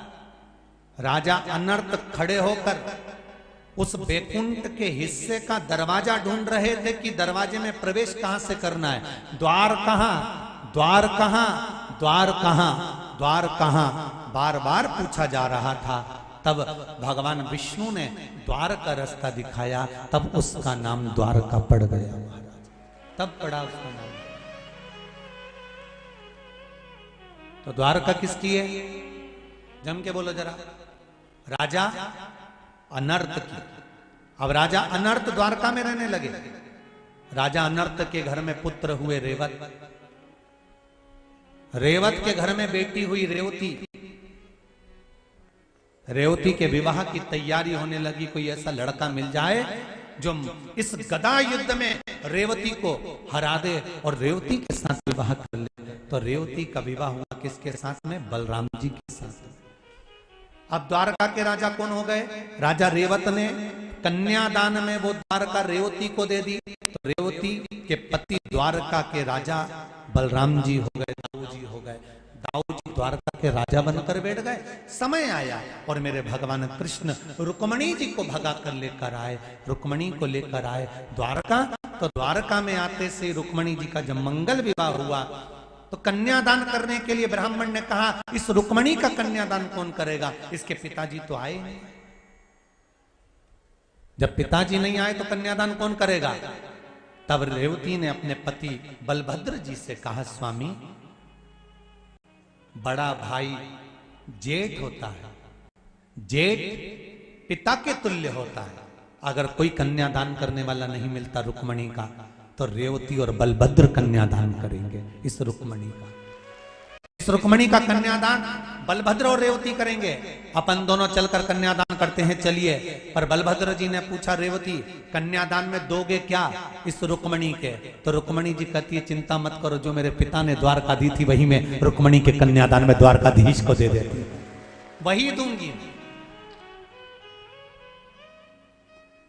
राजा अनर्थ खड़े होकर उस बैकुंठ के हिस्से का दरवाजा ढूंढ रहे थे कि दरवाजे में प्रवेश कहां से करना है, द्वार कहां, द्वार कहां, द्वार कहां, द्वार कहां, बार बार पूछा जा रहा था। तब भगवान विष्णु ने द्वार का रास्ता दिखाया, तब उसका नाम द्वारका पड़ गया। महाराज तब पड़ा उसका नाम। तो द्वारका किसकी है? जम के बोलो जरा। राजा अनर्थ की। अब राजा अनर्थ द्वारका में रहने लगे। राजा अनर्थ के घर में पुत्र हुए रेवत। रेवत के घर में बेटी हुई रेवती। रेवती के विवाह की तैयारी होने लगी। कोई ऐसा लड़का मिल जाए जो इस गदा युद्ध में रेवती को हरा दे और रेवती के साथ विवाह कर ले। तो रेवती का विवाह हुआ किसके साथ में? बलराम जी के साथ। अब द्वारका के राजा कौन हो गए? राजा रेवत ने कन्यादान में वो द्वारका रेवती को दे दी। तो रेवती के पति द्वारका के राजा बलराम जी हो गए, दाऊ जी हो गए। दाऊ जी द्वारका के राजा बनकर बैठ गए। समय आया और मेरे भगवान कृष्ण रुक्मणी जी को भगा कर लेकर आए। रुक्मणी को लेकर आए द्वारका। तो द्वारका में आते से रुक्मणी जी का जब मंगल विवाह हुआ तो कन्यादान करने के लिए ब्राह्मण ने कहा, इस रुक्मणी का कन्यादान कौन करेगा? इसके पिताजी तो आए नहीं। जब पिताजी नहीं आए तो कन्यादान कौन करेगा? तब रेवती ने अपने पति बलभद्र जी से कहा, स्वामी, बड़ा भाई जेठ होता है, जेठ पिता के तुल्य होता है। अगर कोई कन्यादान करने वाला नहीं मिलता रुक्मणी का, तो रेवती और बलभद्र कन्यादान करेंगे इस रुक्मणी का। इस रुक्मणी का कन्यादान बलभद्र और रेवती करेंगे। अपन दोनों चलकर कन्यादान करते हैं, चलिए। पर बलभद्र जी ने पूछा, रेवती कन्यादान में दोगे क्या इस रुक्मणी के? तो रुक्मणी जी कहती है, चिंता मत करो, जो मेरे पिता ने द्वारका दी थी वही मैं रुक्मणी के कन्यादान में द्वारकाधीश को दे देती, वही दूंगी।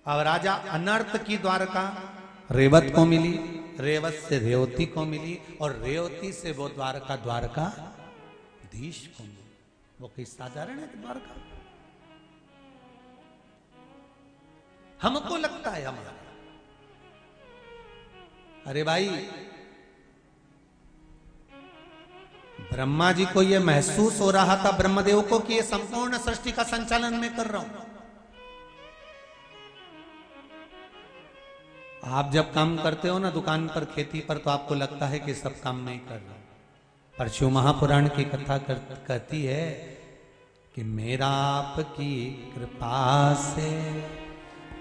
अब राजा अनर्थ की द्वारका रेवत को मिली, रेवत से रेवती को मिली और रेवती से वो द्वारका द्वारकाधीश को मिली। वो कोई साधारण है द्वारका? हमको लगता है हमारा। अरे भाई, ब्रह्मा जी को ये महसूस हो रहा था, ब्रह्मदेव को, कि ये संपूर्ण सृष्टि का संचालन मैं कर रहा हूं। आप जब काम करते हो ना दुकान पर, खेती पर, तो आपको लगता है कि सब काम नहीं कर रहा। पर शिव महापुराण की कथा कहती है कि मेरा आपकी कृपा से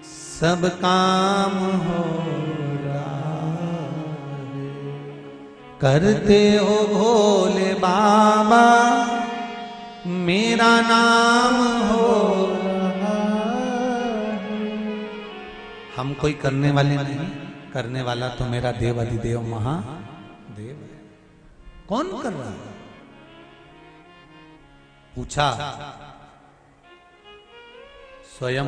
सब काम हो रहा है, करते हो भोले बाबा मेरा नाम हो रहा है। हम कोई करने वाले नहीं, करने वाला तो मेरा देव अधिदेव महादेव है। कौन कर रहा है? पूछा स्वयं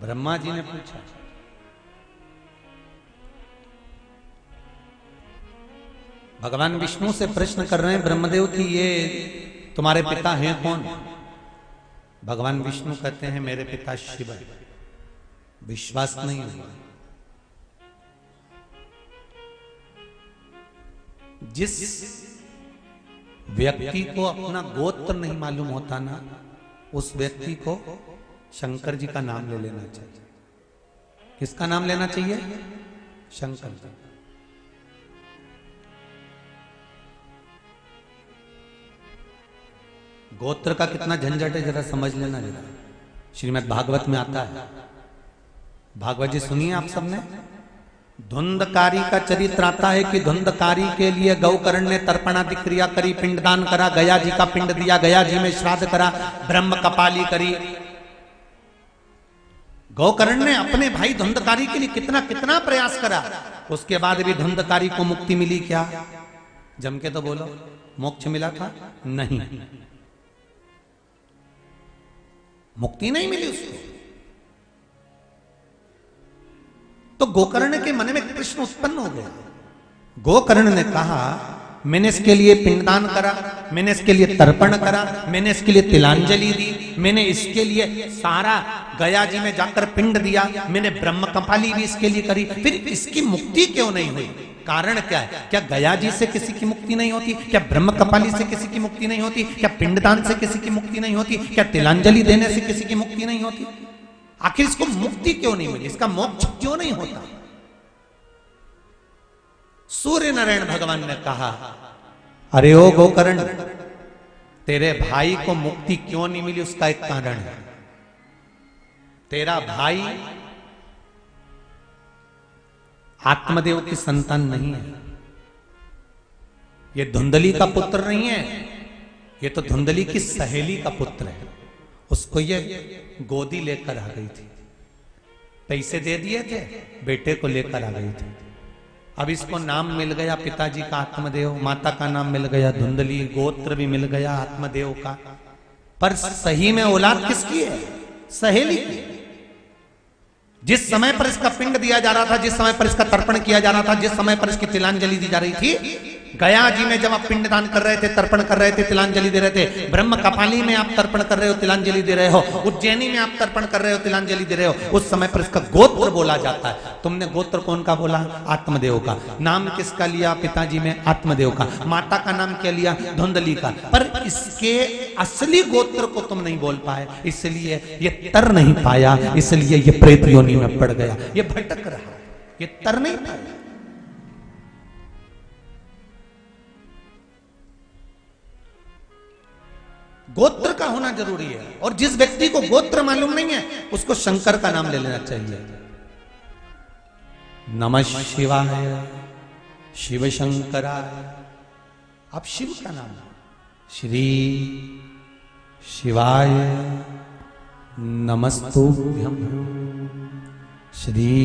ब्रह्मा जी ने पूछा। भगवान विष्णु से प्रश्न कर रहे हैं ब्रह्मदेव की, ये तुम्हारे पिता हैं कौन? भगवान विष्णु कहते हैं मेरे पिता शिव है। विश्वास नहीं हुआ। जिस व्यक्ति को अपना गोत्र नहीं मालूम होता ना, उस व्यक्ति को शंकर जी का नाम ले लेना चाहिए। किसका नाम लेना चाहिए? शंकर जी। गोत्र का कितना झंझट है जरा समझ लेना। जरा श्रीमद् भागवत में आता है, भागवत जी सुनिए आप सबने। धुंधकारी का चरित्र आता है कि धुंधकारी के लिए गौकर्ण ने तर्पणादि क्रिया करी, पिंडदान करा, गया जी का पिंड दिया, गया जी में श्राद्ध करा, ब्रह्म कपाली करी। गौकर्ण ने अपने भाई धुंधकारी के लिए कितना कितना प्रयास करा। उसके बाद भी धुंधकारी को मुक्ति मिली क्या? जम के तो बोलो, मोक्ष मिला था? नहीं, मुक्ति नहीं मिली उसको। तो गोकर्ण के मन में कृष्ण उत्पन्न हो गया। गोकर्ण ने कहा मैंने इसके लिए पिंडदान करा, मैंने इसके लिए तर्पण करा, मैंने इसके लिए तिलांजलि दी, मैंने इसके लिए सारा गया जी में जाकर पिंड दिया, मैंने ब्रह्म कपाली भी इसके लिए करी, फिर इसकी मुक्ति क्यों नहीं हुई? कारण क्या है? क्या गया जी से किसी की मुक्ति नहीं होती? क्या ब्रह्म कपाली से किसी की मुक्ति नहीं होती? क्या पिंडदान से किसी की मुक्ति नहीं होती? क्या तिलांजलि देने से किसी की मुक्ति नहीं होती? आखिर इसको मुक्ति क्यों नहीं मिली? इसका मोक्ष क्यों नहीं होता? सूर्य नारायण भगवान ने कहा, अरे ओ गोकर्ण, तेरे भाई को मुक्ति क्यों नहीं मिली, उसका एक कारण है। तेरा भाई आत्मदेव की संतान नहीं है, ये धुंधली का पुत्र नहीं है, ये तो धुंधली की सहेली का पुत्र है। उसको ये गोदी लेकर आ गई थी, पैसे दे दिए थे, बेटे को लेकर आ गई थी। अब इसको नाम मिल गया पिताजी का आत्मदेव, माता का नाम मिल गया धुंधली, गोत्र भी मिल गया आत्मदेव का, पर सही में औलाद किसकी है? सहेली की। जिस समय पर इसका पिंड दिया जा रहा था, जिस समय पर इसका तर्पण किया जा रहा था, जिस समय पर इसकी तिलांजलि दी जा रही थी, गया जी में जब आप पिंडदान कर रहे थे, तर्पण कर रहे थे, तिलांजलि दे रहे थे, ब्रह्म कपाली में आप तर्पण कर रहे हो, तिलांजलि दे रहे हो, उज्जैनी में आप तर्पण कर रहे हो, तिलांजलि दे रहे हो, उस समय पर इसका गोत्र बोला जाता है। तुमने गोत्र कौन का बोला? आत्मदेव का। नाम किसका लिया पिताजी में? आत्मदेव का। माता का नाम क्या लिया? धुंधली का। पर इसके असली गोत्र को तुम नहीं बोल पाए, इसलिए ये तर नहीं पाया, इसलिए ये प्रेत योनि में पड़ गया, ये भटक रहा, ये तर नहीं पाया। गोत्र का होना जरूरी है, और जिस व्यक्ति को गोत्र मालूम नहीं है उसको शंकर का नाम ले लेना चाहिए। नमः शिवाय, शिव शंकराय। आप शिव का नाम, श्री शिवाय नमस्तुभ्यं, श्री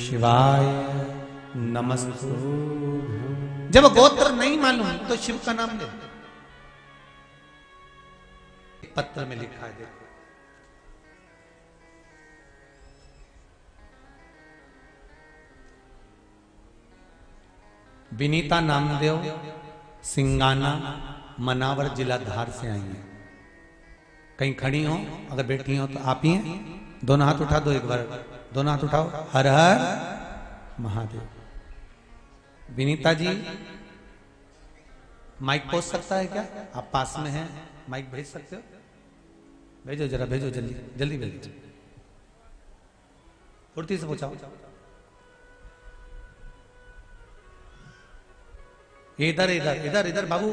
शिवाय नमस्तुभ्यं। जब गोत्र नहीं मालूम तो शिव का नाम ले। पत्र में लिखा है, देखो, विनीता नामदेव, सिंगाना, मनावर, जिला धार से आई हैं। कहीं खड़ी हो, अगर बैठी हो तो आप ही हैं। दोनों हाथ उठा दो, एक बार दोनों हाथ उठाओ, हर हर महादेव। विनीता जी, माइक पहुंच सकता है क्या? आप पास में हैं, माइक भेज सकते हो? भेजो जरा, भेजो जल्दी जल्दी भेजो, फुर्ती से पहुंचाओ। इधर इधर इधर इधर बाबू,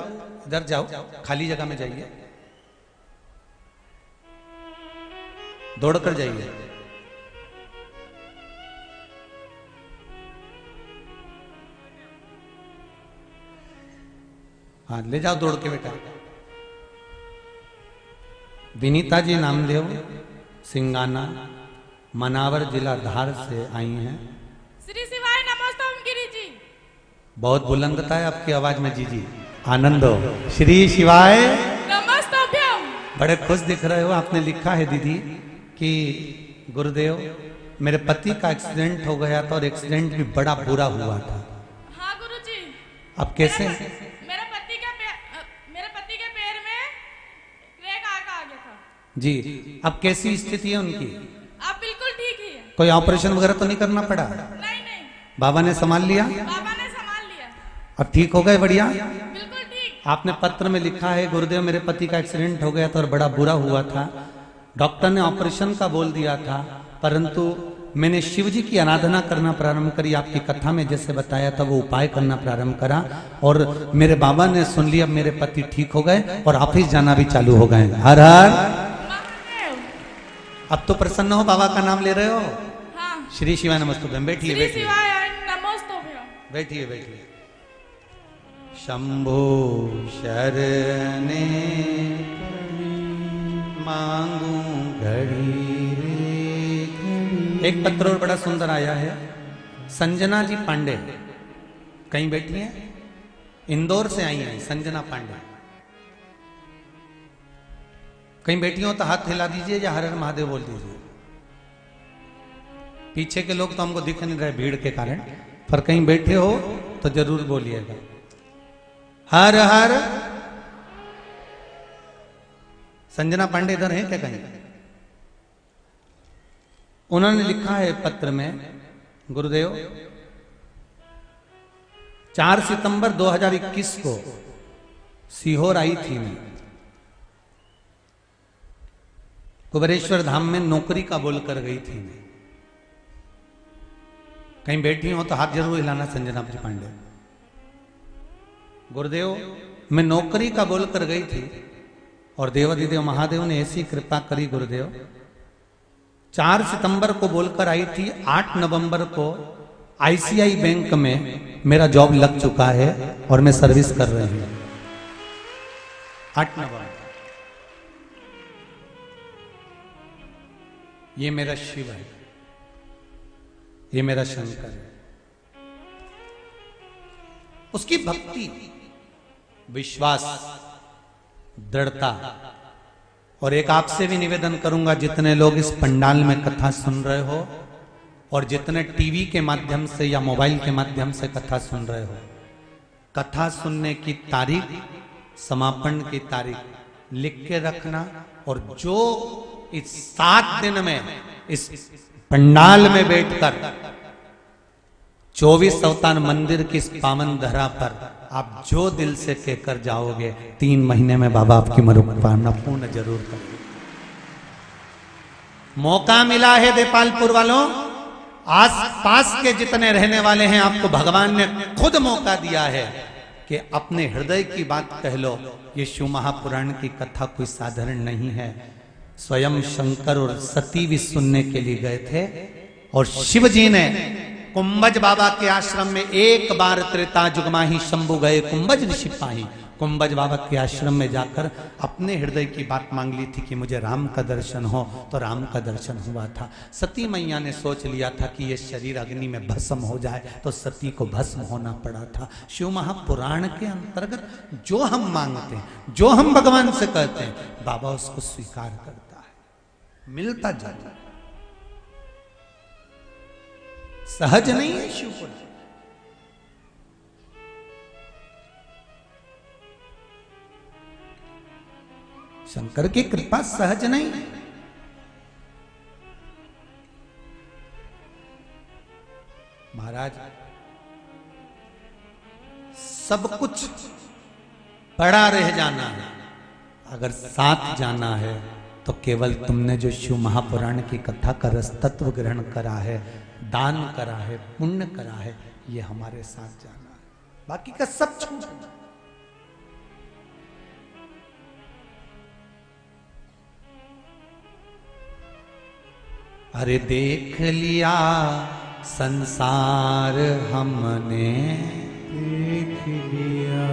इधर जाओ, खाली जगह में जाइए, दौड़कर जाइए। हाँ, ले जाओ दौड़ के बेटा। विनीता जी नामदेव, सिंगाना, मनावर, जिला धार से आई हैं। श्री शिवाय नमस्तम गिरी जी। बहुत बुलंदता है आपकी आवाज में जी जी, आनंद हो। श्री शिवाय नमस्तभ्यम। बड़े खुश दिख रहे हो। आपने लिखा है दीदी कि गुरुदेव, मेरे पति का एक्सीडेंट हो गया था और एक्सीडेंट भी बड़ा बुरा हुआ था। हाँ गुरुजी। अब कैसे? मेरे पति के पैर में क्रैक आ गया था जी। अब कैसी स्थिति है उनकी? अब बिल्कुल ठीक ही है। कोई ऑपरेशन वगैरह तो नहीं करना पड़ा? नहीं नहीं, बाबा ने संभाल लिया? बाबा ने संभाल लिया। अब ठीक हो गए? बढ़िया, बिल्कुल ठीक। आपने पत्र में लिखा है, गुरुदेव मेरे पति का एक्सीडेंट हो गया था और बड़ा बुरा हुआ था, डॉक्टर ने ऑपरेशन का बोल दिया था, परंतु मैंने शिव जी की आराधना करना प्रारंभ करी, आपकी कथा में जैसे बताया था वो उपाय करना प्रारंभ करा, और मेरे बाबा ने सुन लिया, मेरे पति ठीक हो गए और ऑफिस जाना भी चालू हो गए। हर हर महादेव। अब तो प्रसन्न हो, बाबा का नाम ले रहे हो? हाँ। श्री शिवाय नमस्तुभ्यम। बैठिए श्री बैठिए शिवाय नमस्तभ्यम। बैठिए बैठिए। शंभो शरणे मांगू घड़ी रे। एक पत्र और बड़ा सुंदर आया है, संजना जी पांडे कहीं बैठी हैं, इंदौर से आई हैं संजना पांडे। कहीं बैठी हो तो हाथ हिला दीजिए या हर हर महादेव बोल दीजिए। पीछे के लोग तो हमको दिख नहीं रहे भीड़ के कारण, पर कहीं बैठे हो तो जरूर बोलिएगा हर हर। संजना पांडे इधर हैं क्या कहीं? उन्होंने लिखा है पत्र में, गुरुदेव 4 सितंबर 2021 को सीहोर आई थी मैं, कुबेरेश्वर धाम में नौकरी का बोल कर गई थी मैं। कहीं बैठी हो तो हाथ जरूर हिलाना संजना जी पांडे। गुरुदेव, मैं नौकरी का बोलकर गई थी और देवाधिदेव महादेव ने ऐसी कृपा करी गुरुदेव, 4 सितंबर को बोलकर आई थी, 8 नवंबर को आईसीआई बैंक में मेरा जॉब लग चुका है और मैं सर्विस कर रही हूं। 8 नवंबर। ये मेरा शिव है, ये मेरा शंकर है। उसकी भक्ति, विश्वास, दृढ़ता। और एक आपसे भी निवेदन करूंगा, जितने लोग इस पंडाल में कथा सुन रहे हो और जितने टीवी के माध्यम से या मोबाइल के माध्यम से कथा सुन रहे हो, कथा सुनने की तारीख, समापन की तारीख लिख के रखना। और जो इस 7 दिन में इस पंडाल में बैठकर 24 अवतार मंदिर की इस पावन धरा पर आप जो दिल से कहकर जाओगे, 3 महीने में बाबा आपकी मनोकामना पूर्ण जरूर करेंगे। मौका मिला है देपालपुर वालों, आस पास के जितने रहने वाले हैं, आपको भगवान ने खुद मौका दिया है कि अपने हृदय की बात कह लो। ये शिव महापुराण की कथा कोई साधारण नहीं है। स्वयं शंकर और सती भी सुनने के लिए गए थे और शिव जी ने कुंभज बाबा के आश्रम में एक बार त्रेता जुग माही शंभु गए कुंभज ऋषि पाही। कुंभज बाबा के आश्रम में जाकर अपने हृदय की बात मांग ली थी कि मुझे राम का दर्शन हो, तो राम का दर्शन हुआ था। सती मैया ने सोच लिया था कि ये शरीर अग्नि में भस्म हो जाए, तो सती को भस्म होना पड़ा था। शिव महापुराण के अंतर्गत जो हम मांगते हैं, जो हम भगवान से कहते हैं, बाबा उसको स्वीकार करता है, मिलता जाता है। सहज नहीं है शिवपुराण। शंकर की कृपा सहज नहीं है। महाराज, सब कुछ पड़ा रह जाना है, अगर साथ जाना है तो केवल तुमने जो शिव महापुराण की कथा का रस तत्व ग्रहण करा है, दान करा है, पुण्य करा है, ये हमारे साथ जाना है, बाकी का सब छूट। अरे देख लिया संसार हमने, देख लिया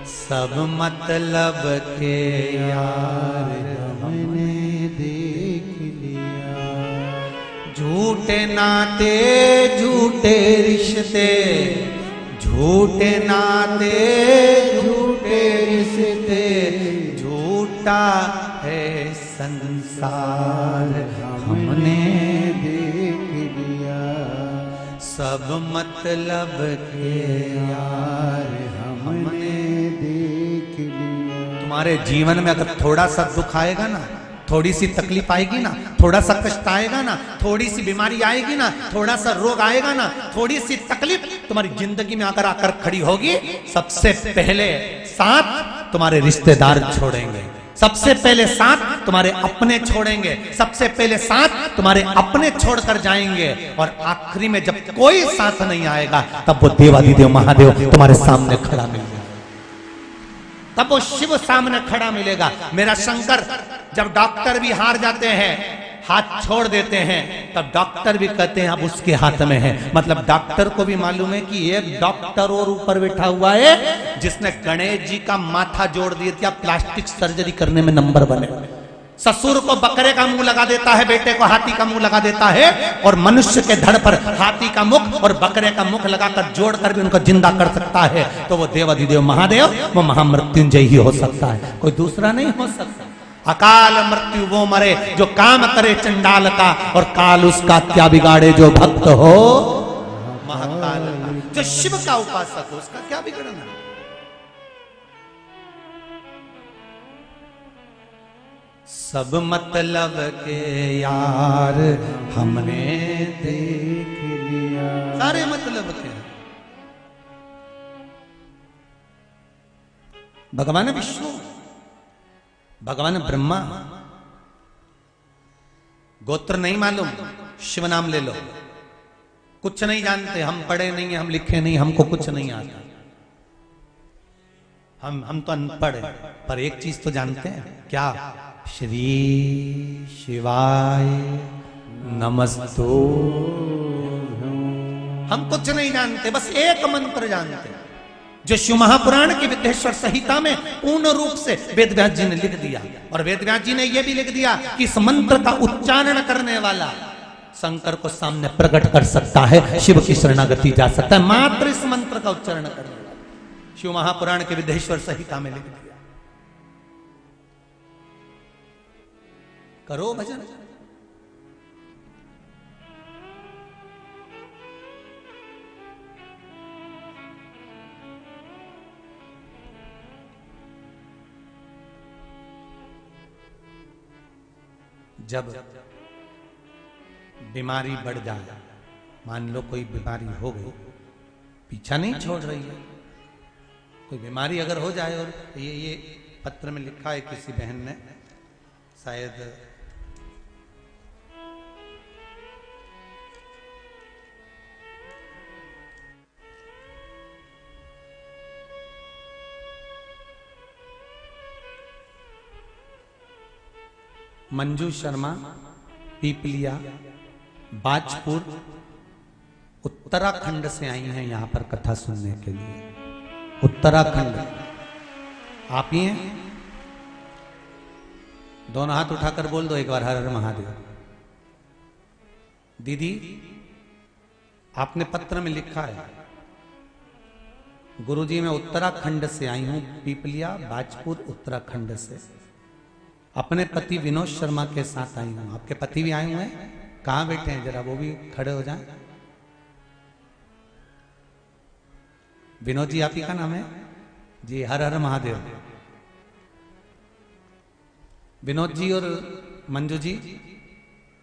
सब मतलब के यार हमने देख लिया। झूठे नाते झूठे रिश्ते, झूठे नाते झूठे रिश्ते, झूठा है संसार हमने देख लिया। सब मतलब के यार हमने देख लिया। तुम्हारे जीवन में अगर थोड़ा सा दुख आएगा ना, थोड़ी सी तकलीफ आएगी ना, थोड़ा सा कष्ट आएगा ना, थोड़ी सी बीमारी आएगी ना, थोड़ा सा रोग आएगा ना, थोड़ी सी तकलीफ तुम्हारी जिंदगी में आकर आकर खड़ी होगी, सबसे पहले साथ तुम्हारे रिश्तेदार छोड़ेंगे, सबसे पहले साथ तुम्हारे अपने छोड़ेंगे, सबसे पहले साथ तुम्हारे अपने छोड़कर जाएंगे। और आखिरी में जब कोई साथ नहीं आएगा, तब वो देवाधिदेव महादेव तुम्हारे सामने खड़ा मिलेगा, तब वो शिव सामने खड़ा मिलेगा। मेरा शंकर, जब डॉक्टर भी हार जाते हैं, हाथ छोड़ देते हैं, तब डॉक्टर भी कहते हैं अब उसके हाथ में है। मतलब डॉक्टर को भी मालूम है कि एक डॉक्टर और ऊपर बैठा हुआ है जिसने गणेश जी का माथा जोड़ दिया, प्लास्टिक सर्जरी करने में नंबर बने। ससुर को बकरे का मुंह लगा देता है, बेटे को हाथी का मुंह लगा देता है, और मनुष्य के धड़ पर हाथी का मुख और बकरे का मुख लगाकर जोड़कर भी उनको जिंदा कर सकता है। तो वो देवाधिदेव महादेव, वो महामृत्युंजय ही हो सकता है, कोई दूसरा नहीं हो सकता। अकाल मृत्यु वो मरे जो काम करे चंडाल का, और काल उसका क्या बिगाड़े जो भक्त हो महाकाल का। जो शिव का उपासक हो उसका क्या बिगड़ना। सब मतलब के यार हमने देख लिया, सारे मतलब के। भगवान विष्णु, भगवान ब्रह्मा, गोत्र नहीं मालूम, शिव नाम ले लो। कुछ नहीं जानते, हम पढ़े नहीं है, हम लिखे नहीं, हमको कुछ नहीं आता, हम तो अनपढ़ हैं, पर एक चीज तो जानते हैं, क्या? श्री शिवाय नमस्तु। हम कुछ नहीं जानते, बस एक मंत्र जानते हैं जो शिव महापुराण की विद्येश्वर संहिता में पूर्ण रूप से वेद व्यास जी ने लिख दिया। और वेद व्यास जी ने यह भी लिख दिया कि इस मंत्र का उच्चारण करने वाला शंकर को सामने प्रकट कर सकता है, शिव की शरणागति जा सकता है, मात्र इस मंत्र का उच्चारण करने वाला। शिव महापुराण के विद्येश्वर संहिता में लिख दिया। करो भजन। जब बीमारी बढ़ जाए, मान लो कोई बीमारी हो गई, पीछा नहीं छोड़ रही है, कोई बीमारी अगर हो जाए, और ये पत्र में लिखा है किसी बहन ने, शायद मंजू शर्मा, पीपलिया, बाजपुर, उत्तराखंड से आई हैं यहां पर कथा सुनने के लिए। उत्तराखंड, आप ही हैं? दोनों हाथ उठाकर बोल दो एक बार, हर हर महादेव। दीदी, आपने पत्र में लिखा है, गुरुजी मैं उत्तराखंड से आई हूं, पीपलिया, बाजपुर, उत्तराखंड से। अपने पति विनोद शर्मा के साथ आई हूं। आपके पति भी आए हुए हैं? कहां बैठे हैं? जरा वो भी खड़े हो जाएं। विनोद जी, आप ही का नाम है जी? हर हर महादेव। विनोद जी और मंजू जी,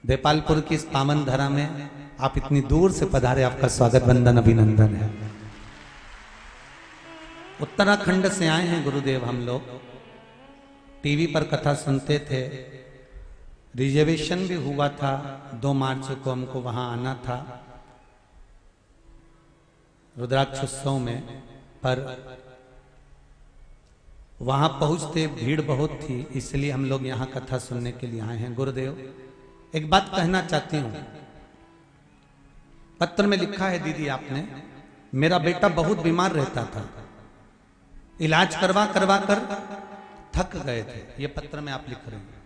देपालपुर की इस पावन धरा में आप इतनी दूर से पधारे, आपका स्वागत, वंदन, अभिनंदन है। उत्तराखंड से आए हैं गुरुदेव हम लोग। टीवी पर कथा सुनते थे, रिजर्वेशन भी हुआ था, 2 मार्च को हमको वहां आना था रुद्राक्षोत्सव में, पर वहां पहुंचते भीड़ बहुत थी, इसलिए हम लोग यहां कथा सुनने के लिए आए हैं। गुरुदेव, एक बात कहना चाहती हूं। पत्र में लिखा है दीदी आपने, मेरा बेटा बहुत बीमार रहता था, इलाज करवा करवा कर थक गए थे, ये पत्र में आप लिख रहे हैं।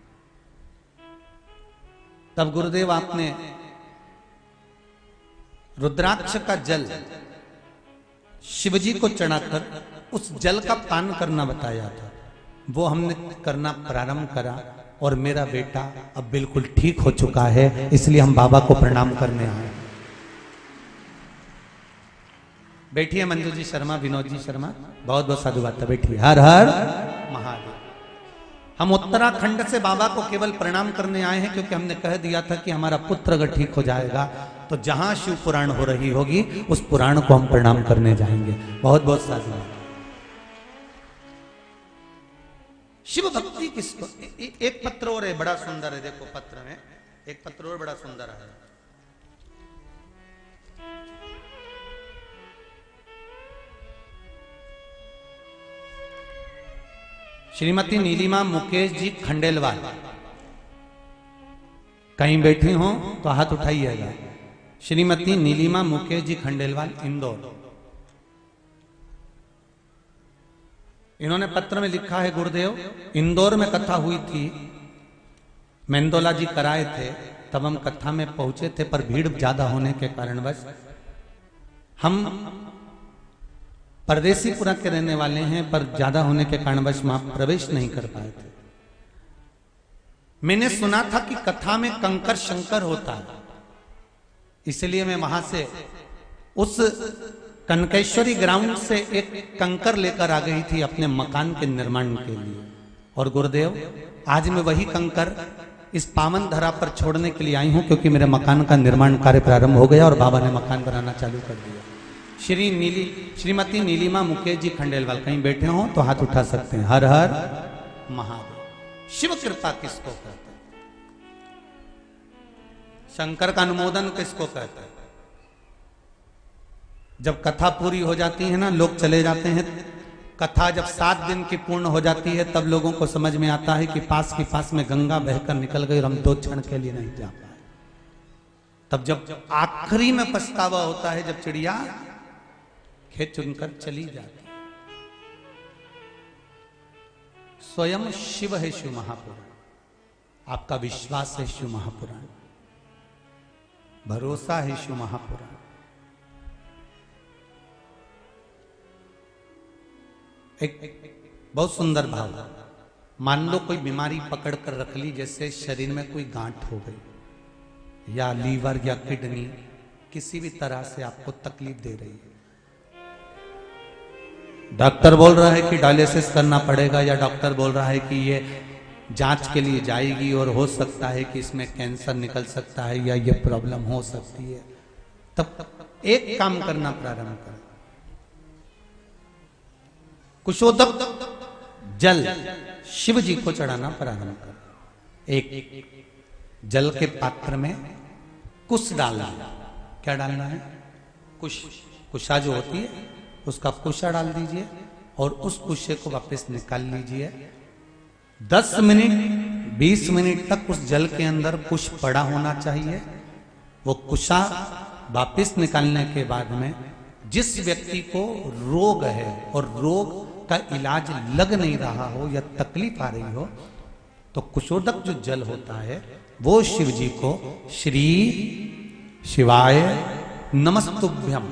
तब गुरुदेव आपने रुद्राक्ष का जल शिवजी को चढ़ाकर उस जल का पान करना बताया था। वो हमने करना प्रारंभ करा और मेरा बेटा अब बिल्कुल ठीक हो चुका है, इसलिए हम बाबा को प्रणाम करने आए। बैठिए मंजू जी शर्मा, विनोद जी शर्मा, बहुत बहुत साधुवाद, बैठिए। हर हर महादेव। हम उत्तराखंड से बाबा को केवल प्रणाम करने आए हैं, क्योंकि हमने कह दिया था कि हमारा पुत्र अगर ठीक हो जाएगा तो जहां शिव पुराण हो रही होगी उस पुराण को हम प्रणाम करने जाएंगे। बहुत बहुत साधुवाद। शिव भक्ति किसको, एक पत्र और है बड़ा सुंदर है, देखो पत्र में एक पत्र और बड़ा सुंदर है। श्रीमती नीलिमा मुकेश जी खंडेलवाल, कहीं बैठी हो तो हाथ उठाइएगा। श्रीमती नीलिमा मुकेश जी खंडेलवाल, इंदौर। इन्होंने पत्र में लिखा है, गुरुदेव इंदौर में कथा हुई थी, मेंदोला जी कराए थे, तब हम कथा में पहुंचे थे, पर भीड़ ज्यादा होने के कारणवश हम परदेसीपुरा के रहने वाले हैं, पर ज्यादा होने के कारणवश वहां प्रवेश नहीं कर पाए थे। मैंने सुना था कि कथा में कंकर शंकर होता है, इसलिए मैं वहां से उस कनकेश्वरी ग्राउंड से एक कंकर लेकर आ गई थी अपने मकान के निर्माण के लिए। और गुरुदेव, आज मैं वही कंकर इस पावन धरा पर छोड़ने के लिए आई हूं, क्योंकि मेरे मकान का निर्माण कार्य प्रारंभ हो गया और बाबा ने मकान बनाना चालू कर दिया। श्रीमती नीलिमा मुकेश जी खंडेलवाल, कहीं बैठे हो तो हाथ उठा सकते हैं। हर हर महादेव। शिव कृपा किसको कहते हैं? शंकर का अनुमोदन किसको कहते हैं? जब कथा पूरी हो जाती है ना, लोग चले जाते हैं। कथा जब 7 दिन की पूर्ण हो जाती है, तब लोगों को समझ में आता है कि पास में गंगा बहकर निकल गई और हम 2 क्षण के लिए नहीं जा पाए। तब जब आखिरी में पछतावा होता है, जब चिड़िया खेत चुनकर चली जाती है। स्वयं शिव है शिव महापुराण, आपका विश्वास है शिव महापुराण, भरोसा है शिव महापुराण। एक बहुत सुंदर भाव, मान लो कोई बीमारी पकड़ कर रख ली, जैसे शरीर में कोई गांठ हो गई या लीवर या किडनी किसी भी तरह से आपको तकलीफ दे रही है। डॉक्टर बोल रहा है कि डायलिसिस करना पड़ेगा, या डॉक्टर बोल रहा है कि ये जांच के लिए जाएगी और हो सकता है कि इसमें कैंसर निकल सकता है या ये प्रॉब्लम हो सकती है। तब एक काम करना प्रारंभ करें, कुशोदक जल शिव जी को चढ़ाना प्रारंभ करें। एक जल के पात्र में कुश डालना। क्या डालना है? कुशा जो होती है उसका कुशा डाल दीजिए और उस कुशे को वापस निकाल लीजिए। 10 मिनट 20 मिनट तक उस जल के अंदर कुश पड़ा होना चाहिए। वो कुशा वापस निकालने के बाद में जिस व्यक्ति को रोग है और रोग का इलाज लग नहीं रहा हो या तकलीफ आ रही हो, तो कुशोदक जो जल होता है वो शिव जी को श्री शिवाय नमस्तुभ्यम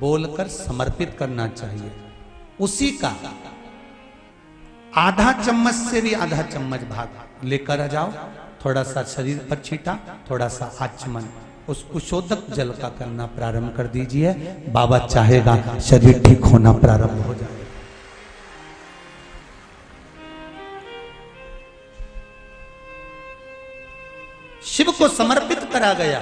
बोलकर समर्पित करना चाहिए। उसी का आधा चम्मच से भी आधा चम्मच भाग लेकर आ जाओ, थोड़ा सा शरीर पर छीटा, थोड़ा सा आचमन, उस कुशोदक जल का करना प्रारंभ कर दीजिए। बाबा चाहेगा शरीर ठीक होना प्रारंभ हो जाए। शिव को समर्पित करा गया।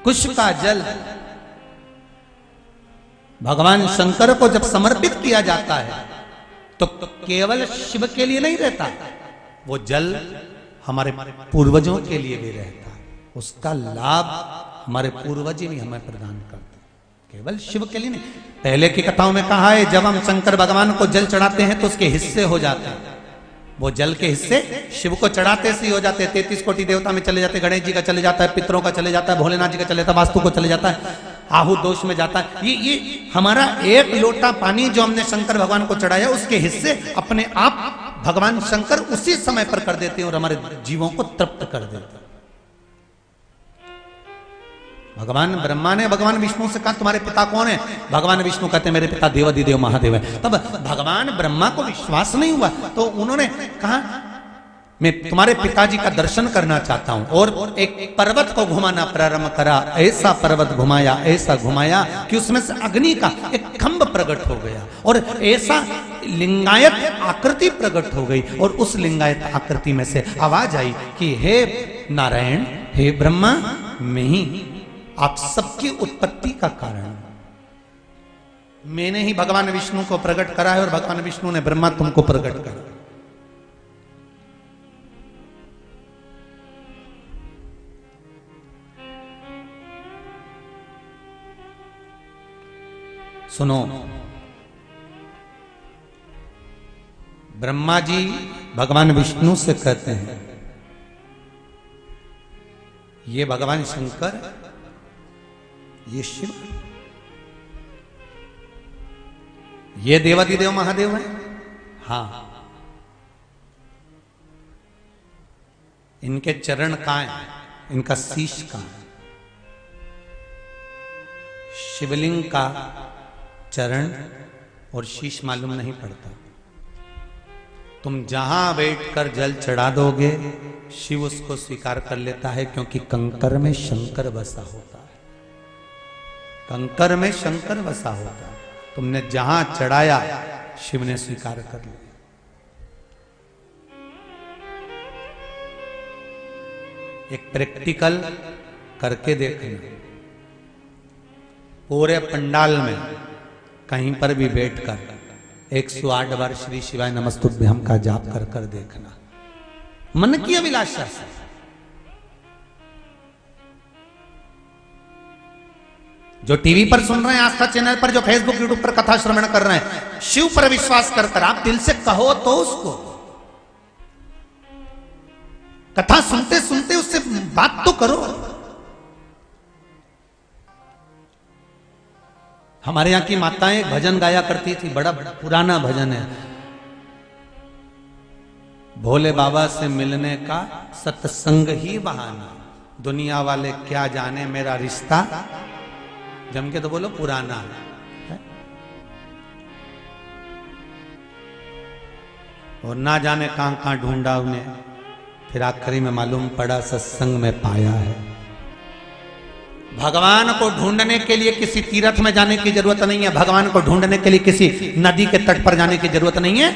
कुश का जल भगवान शंकर को जब समर्पित किया जाता है तो केवल शिव के लिए नहीं रहता, वो जल हमारे पूर्वजों के लिए भी रहता है। उसका लाभ हमारे पूर्वज भी हमें प्रदान करते हैं, केवल शिव के लिए नहीं। पहले की कथाओं में कहा है, जब हम शंकर भगवान को जल चढ़ाते हैं तो उसके हिस्से हो जाते हैं। वो जल के हिस्से शिव को चढ़ाते से ही हो जाते हैं। 33 कोटि देवता में चले जाते हैं, गणेश जी का चले जाता है, पितरों का चले जाता है, भोलेनाथ जी का चले जाता है, वास्तु को चले जाता है, आहु दोष में जाता है। ये हमारा एक लोटा पानी जो हमने शंकर भगवान को चढ़ाया, उसके हिस्से अपने आप भगवान शंकर उसी समय पर कर देते हैं और हमारे जीवों को तृप्त कर देते हैं। भगवान ब्रह्मा ने भगवान विष्णु से कहा तुम्हारे पिता कौन है? भगवान विष्णु कहते हैं मेरे पिता देवाधिदेव महादेव है। तब भगवान ब्रह्मा को विश्वास नहीं हुआ तो उन्होंने कहा मैं तुम्हारे पिताजी का दर्शन करना चाहता हूं, और एक पर्वत को घुमाना प्रारंभ करा। ऐसा पर्वत घुमाया, ऐसा घुमाया कि उसमें से अग्नि का एक खंभ प्रकट हो गया और ऐसा लिंगायत आकृति प्रकट हो गई। और उस लिंगायत आकृति में से आवाज आई कि हे नारायण, हे ब्रह्मा, मैं ही आप सबकी उत्पत्ति का कारण, मैंने ही भगवान विष्णु को प्रकट करा है और भगवान विष्णु ने ब्रह्मा तुमको प्रकट करा। सुनो, ब्रह्मा जी भगवान विष्णु से कहते हैं ये भगवान शंकर, ये शिव, ये देवाधिदेव महादेव है। हाँ, इनके चरण कहां है? इनका शीश कहां है? शिवलिंग का चरण और शीश मालूम नहीं पड़ता। तुम जहां बैठकर जल चढ़ा दोगे शिव उसको स्वीकार कर लेता है, क्योंकि कंकर में शंकर बसा होता है। कंकर में शंकर बसा होता है। तुमने जहां चढ़ाया शिव ने स्वीकार कर लिया। एक प्रैक्टिकल करके देखना, पूरे पंडाल में कहीं पर भी बैठकर 108 बार श्री शिवाय नमस्तुभ्यम का जाप कर कर देखना, मन की अभिलाषा से। जो टीवी पर सुन रहे हैं आस्था चैनल पर, जो फेसबुक यूट्यूब पर कथा श्रवण कर रहे हैं, शिव पर विश्वास कर आप दिल से कहो तो उसको, कथा सुनते सुनते उससे बात तो करो। हमारे यहां की माताएं एक भजन गाया करती थी, बड़ा पुराना भजन है, भोले बाबा से मिलने का सत्संग ही बहाना, दुनिया वाले क्या जाने मेरा रिश्ता, जम के तो बोलो पुराना है। और ना जाने कहां कहां ढूंढा उन्हें, फिर आखिरी में मालूम पड़ा सत्संग में पाया है। भगवान को ढूंढने के लिए किसी तीर्थ में जाने की जरूरत नहीं है, भगवान को ढूंढने के लिए किसी नदी के तट पर जाने की जरूरत नहीं है,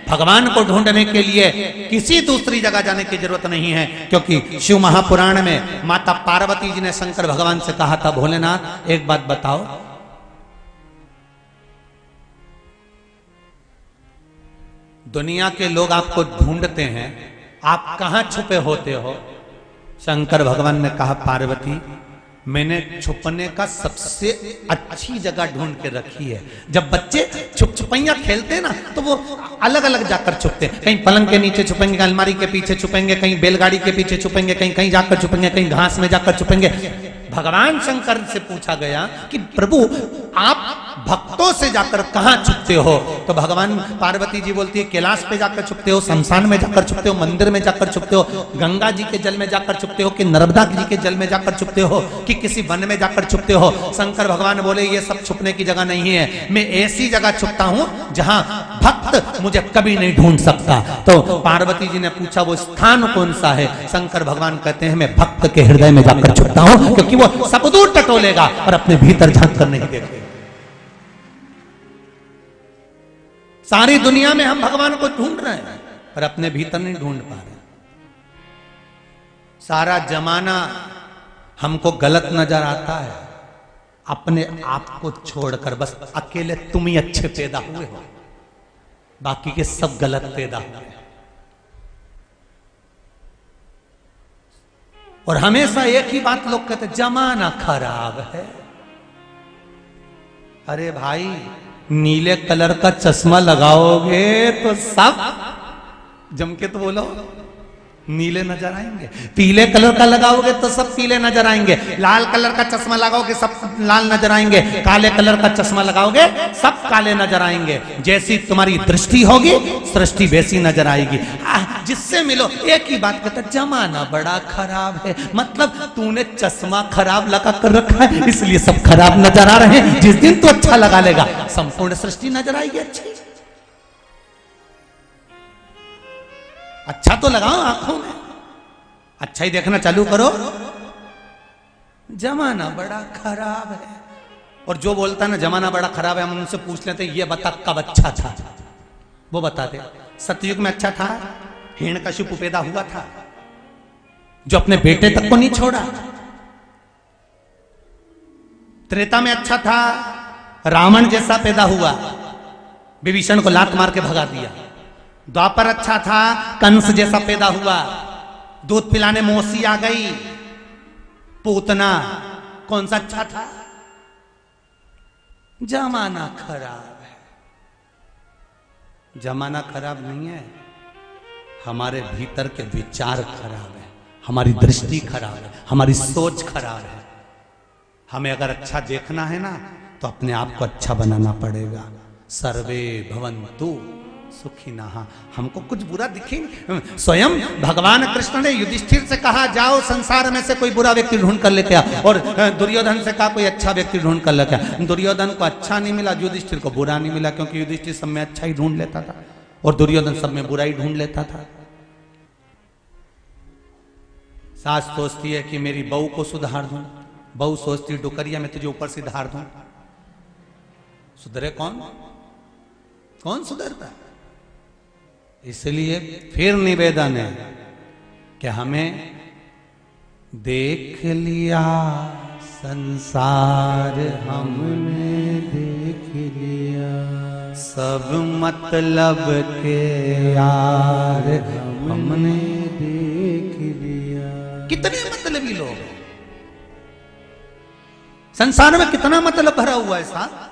भगवान को ढूंढने के लिए किसी दूसरी जगह जाने की जरूरत नहीं है। क्योंकि शिव महापुराण में माता पार्वती जी ने शंकर भगवान से कहा था, भोलेनाथ एक बात बताओ, दुनिया के लोग आपको ढूंढते हैं, आप कहां छुपे होते हो? शंकर भगवान ने कहा, पार्वती मैंने छुपने का सबसे अच्छी जगह ढूंढ के रखी है। जब बच्चे छुपैया खेलते हैं ना, तो वो अलग अलग जाकर छुपते हैं, कहीं पलंग के नीचे छुपेंगे, कहीं अलमारी के पीछे छुपेंगे, कहीं बैलगाड़ी के पीछे छुपेंगे, कहीं कहीं जाकर छुपेंगे, कहीं घास में जाकर छुपेंगे। भगवान शंकर से पूछा गया कि प्रभु आप भक्तों से जाकर कहां छुपते हो? तो भगवान पार्वती जी बोलती है, कैलाश पे जाकर छुपते हो, शमशान में जाकर छुपते हो, मंदिर में जाकर छुपते हो, गंगा जी के जल में जाकर छुपते हो, कि नर्मदा जी के जल में जाकर छुपते हो, कि किसी वन में जाकर छुपते हो? शंकर भगवान बोले, ये सब छुपने की जगह नहीं है, मैं ऐसी जगह छुपता हूं जहां भक्त मुझे कभी नहीं ढूंढ सकता। तो पार्वती जी ने पूछा, वो स्थान कौन सा है? शंकर भगवान कहते हैं, मैं भक्त के हृदय में जाकर छुपता हूं, क्योंकि वो सब दूर टटोलेगा और अपने भीतर झांक कर नहीं देखेगा। सारी दुनिया में हम भगवान को ढूंढ रहे हैं, पर अपने भीतर नहीं ढूंढ पा रहे। सारा जमाना हमको गलत नजर आता है, अपने आप को छोड़कर बस अकेले तुम ही अच्छे पैदा हुए हो, बाकी के सब गलत पैदा हुए। और हमेशा एक ही बात लोग कहते, जमाना खराब है। अरे भाई, नीले कलर का चश्मा लगाओगे तो सब, जम के तो बोलो, नीले नजर आएंगे। पीले कलर का लगाओगे तो सब पीले नजर आएंगे। लाल कलर का चश्मा लगाओगे सब लाल नजर आएंगे। काले कलर का चश्मा लगाओगे सब काले नजर आएंगे। जैसी तुम्हारी दृष्टि होगी सृष्टि वैसी नजर आएगी। जिससे मिलो एक ही बात कहता, जमाना बड़ा खराब है। मतलब तूने चश्मा खराब लगा कर रखा है, इसलिए सब खराब नजर आ रहे हैं। जिस दिन तू अच्छा लगा लेगा, संपूर्ण सृष्टि नजर आएगी अच्छी। अच्छा तो लगाओ आंखों में, अच्छा ही देखना चालू करो। जमाना बड़ा खराब है। और जो बोलता है ना जमाना बड़ा खराब है, हम उनसे पूछ लेते ये बता कब अच्छा था, वो बता दे। सतयुग में अच्छा था, हिरण्यकशिपु पैदा हुआ था जो अपने बेटे तक को नहीं छोड़ा। त्रेता में अच्छा था, रावण जैसा पैदा हुआ, विभीषण को लात मार के भगा दिया। द्वापर अच्छा था, कंस जैसा पैदा हुआ, दूध पिलाने मौसी आ गई, पूतना। कौन सा अच्छा था? जमाना खराब है। जमाना खराब नहीं है, हमारे भीतर के विचार खराब है, हमारी दृष्टि खराब है, हमारी सोच खराब है। हमें अगर अच्छा देखना है ना, तो अपने आप को अच्छा बनाना पड़ेगा। सर्वे भवन्तु सुखिनः। हमको कुछ बुरा दिखे, स्वयं भगवान कृष्ण ने युधिष्ठिर से कहा, जाओ संसार में से कोई बुरा व्यक्ति ढूंढ कर लेके आ। और दुर्योधन से कहा कोई अच्छा व्यक्ति ढूंढ कर लेके आ। दुर्योधन को अच्छा नहीं मिला, युधिष्ठिर को बुरा नहीं मिला, क्योंकि युधिष्ठिर सब में अच्छा ही ढूंढ लेता था और दुर्योधन सब में बुरा ही ढूंढ लेता था। सास सोचती है कि मेरी बहू को सुधार दूं, बहू सोचती डुकरिया में तुझे ऊपर से धार दूं। सुधरे कौन? कौन सुधरता? इसलिए फिर निवेदन है कि हमें देख लिया संसार, हमने देख लिया सब मतलब के यार, हमने देख लिया। कितने मतलबी लोग, संसार में कितना मतलब भरा हुआ है साहब।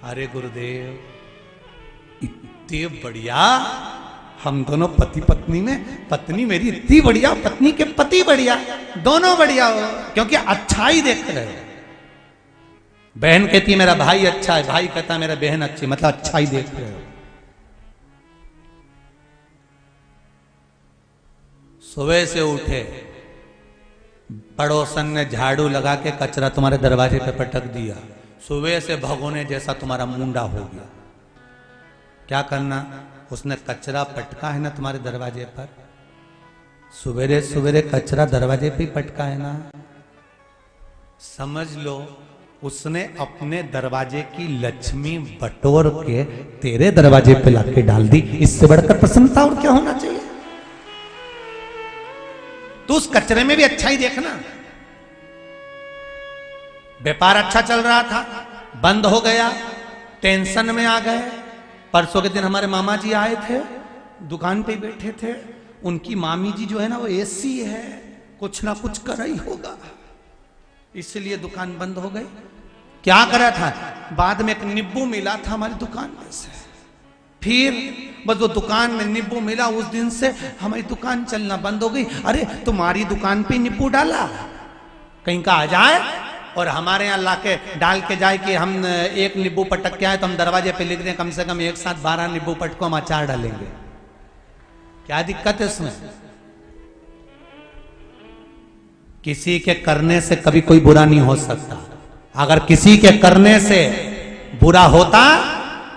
अरे गुरुदेव, इतने बढ़िया हम दोनों पति पत्नी में, पत्नी मेरी इतनी बढ़िया, पत्नी के पति बढ़िया, दोनों बढ़िया हो, क्योंकि अच्छा ही देख रहे हो। बहन कहती है मेरा भाई अच्छा है, भाई कहता है मेरा बहन अच्छी, मतलब अच्छा ही देख रहे हो। सुबह से उठे, पड़ोसन ने झाड़ू लगा के कचरा तुम्हारे दरवाजे पे पटक दिया, सुबह से भगोने जैसा तुम्हारा मुंडा हो गया। क्या करना? उसने कचरा पटका है ना तुम्हारे दरवाजे पर, सवेरे सवेरे कचरा दरवाजे पे ही पटका है ना, समझ लो उसने अपने दरवाजे की लक्ष्मी बटोर के तेरे दरवाजे पे लाके डाल दी। इससे बढ़कर प्रसन्नता और क्या होना चाहिए? तो उस कचरे में भी अच्छा ही देखना। व्यापार अच्छा चल रहा था, बंद हो गया, टेंशन में आ गए। परसों के दिन हमारे मामा जी आए थे, दुकान पे बैठे थे, उनकी मामी जी जो है ना वो एसी है, कुछ ना कुछ कर ही होगा, इसलिए दुकान बंद हो गई। क्या करा था? बाद में एक नींबू मिला था हमारी दुकान में से, फिर बस वो दुकान में नींबू मिला, उस दिन से हमारी दुकान चलना बंद हो गई। अरे तुम्हारी दुकान पे नींबू डाला, कहीं का आ जाए और हमारे यहाँ लाके डाल के जाए कि हम एक नींबू पटक के आए तो हम दरवाजे पे लिख दें कम से कम एक साथ 12 नींबू पटको हम अचार डालेंगे। क्या दिक्कत है इसमें? किसी के करने से कभी कोई बुरा नहीं हो सकता। अगर किसी के करने से बुरा होता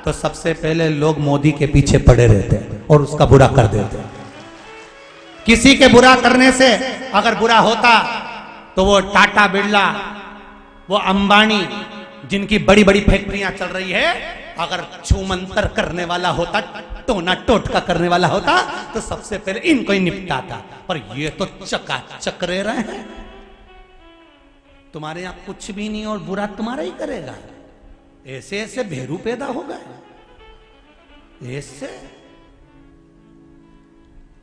तो सबसे पहले लोग मोदी के पीछे पड़े रहते और उसका बुरा कर देते। किसी के बुरा करने से अगर बुरा होता तो वो टाटा बिरला, वो अंबानी, जिनकी बड़ी बड़ी फैक्ट्रियां चल रही है, अगर छूमंतर करने वाला होता, टोना टोटका करने वाला होता तो सबसे पहले इनको ही निपटाता। पर ये तो चकाचक रह रहे हैं। तुम्हारे यहां कुछ भी नहीं और बुरा तुम्हारा ही करेगा। ऐसे ऐसे भेरू पैदा हो गए, ऐसे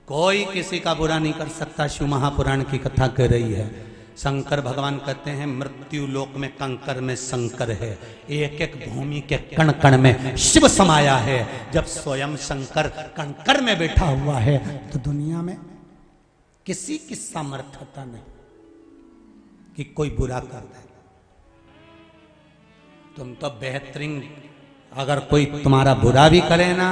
कोई किसी का बुरा नहीं कर सकता। शिव महापुराण की कथा कह रही है, शंकर भगवान कहते हैं मृत्यु लोक में कंकर में शंकर है, एक एक भूमि के कण कण में शिव समाया है। जब स्वयं शंकर कंकर में बैठा हुआ है तो दुनिया में किसी की सामर्थ्यता नहीं कि कोई बुरा कर दे। तुम तो बेहतरीन, अगर कोई तुम्हारा बुरा भी करे ना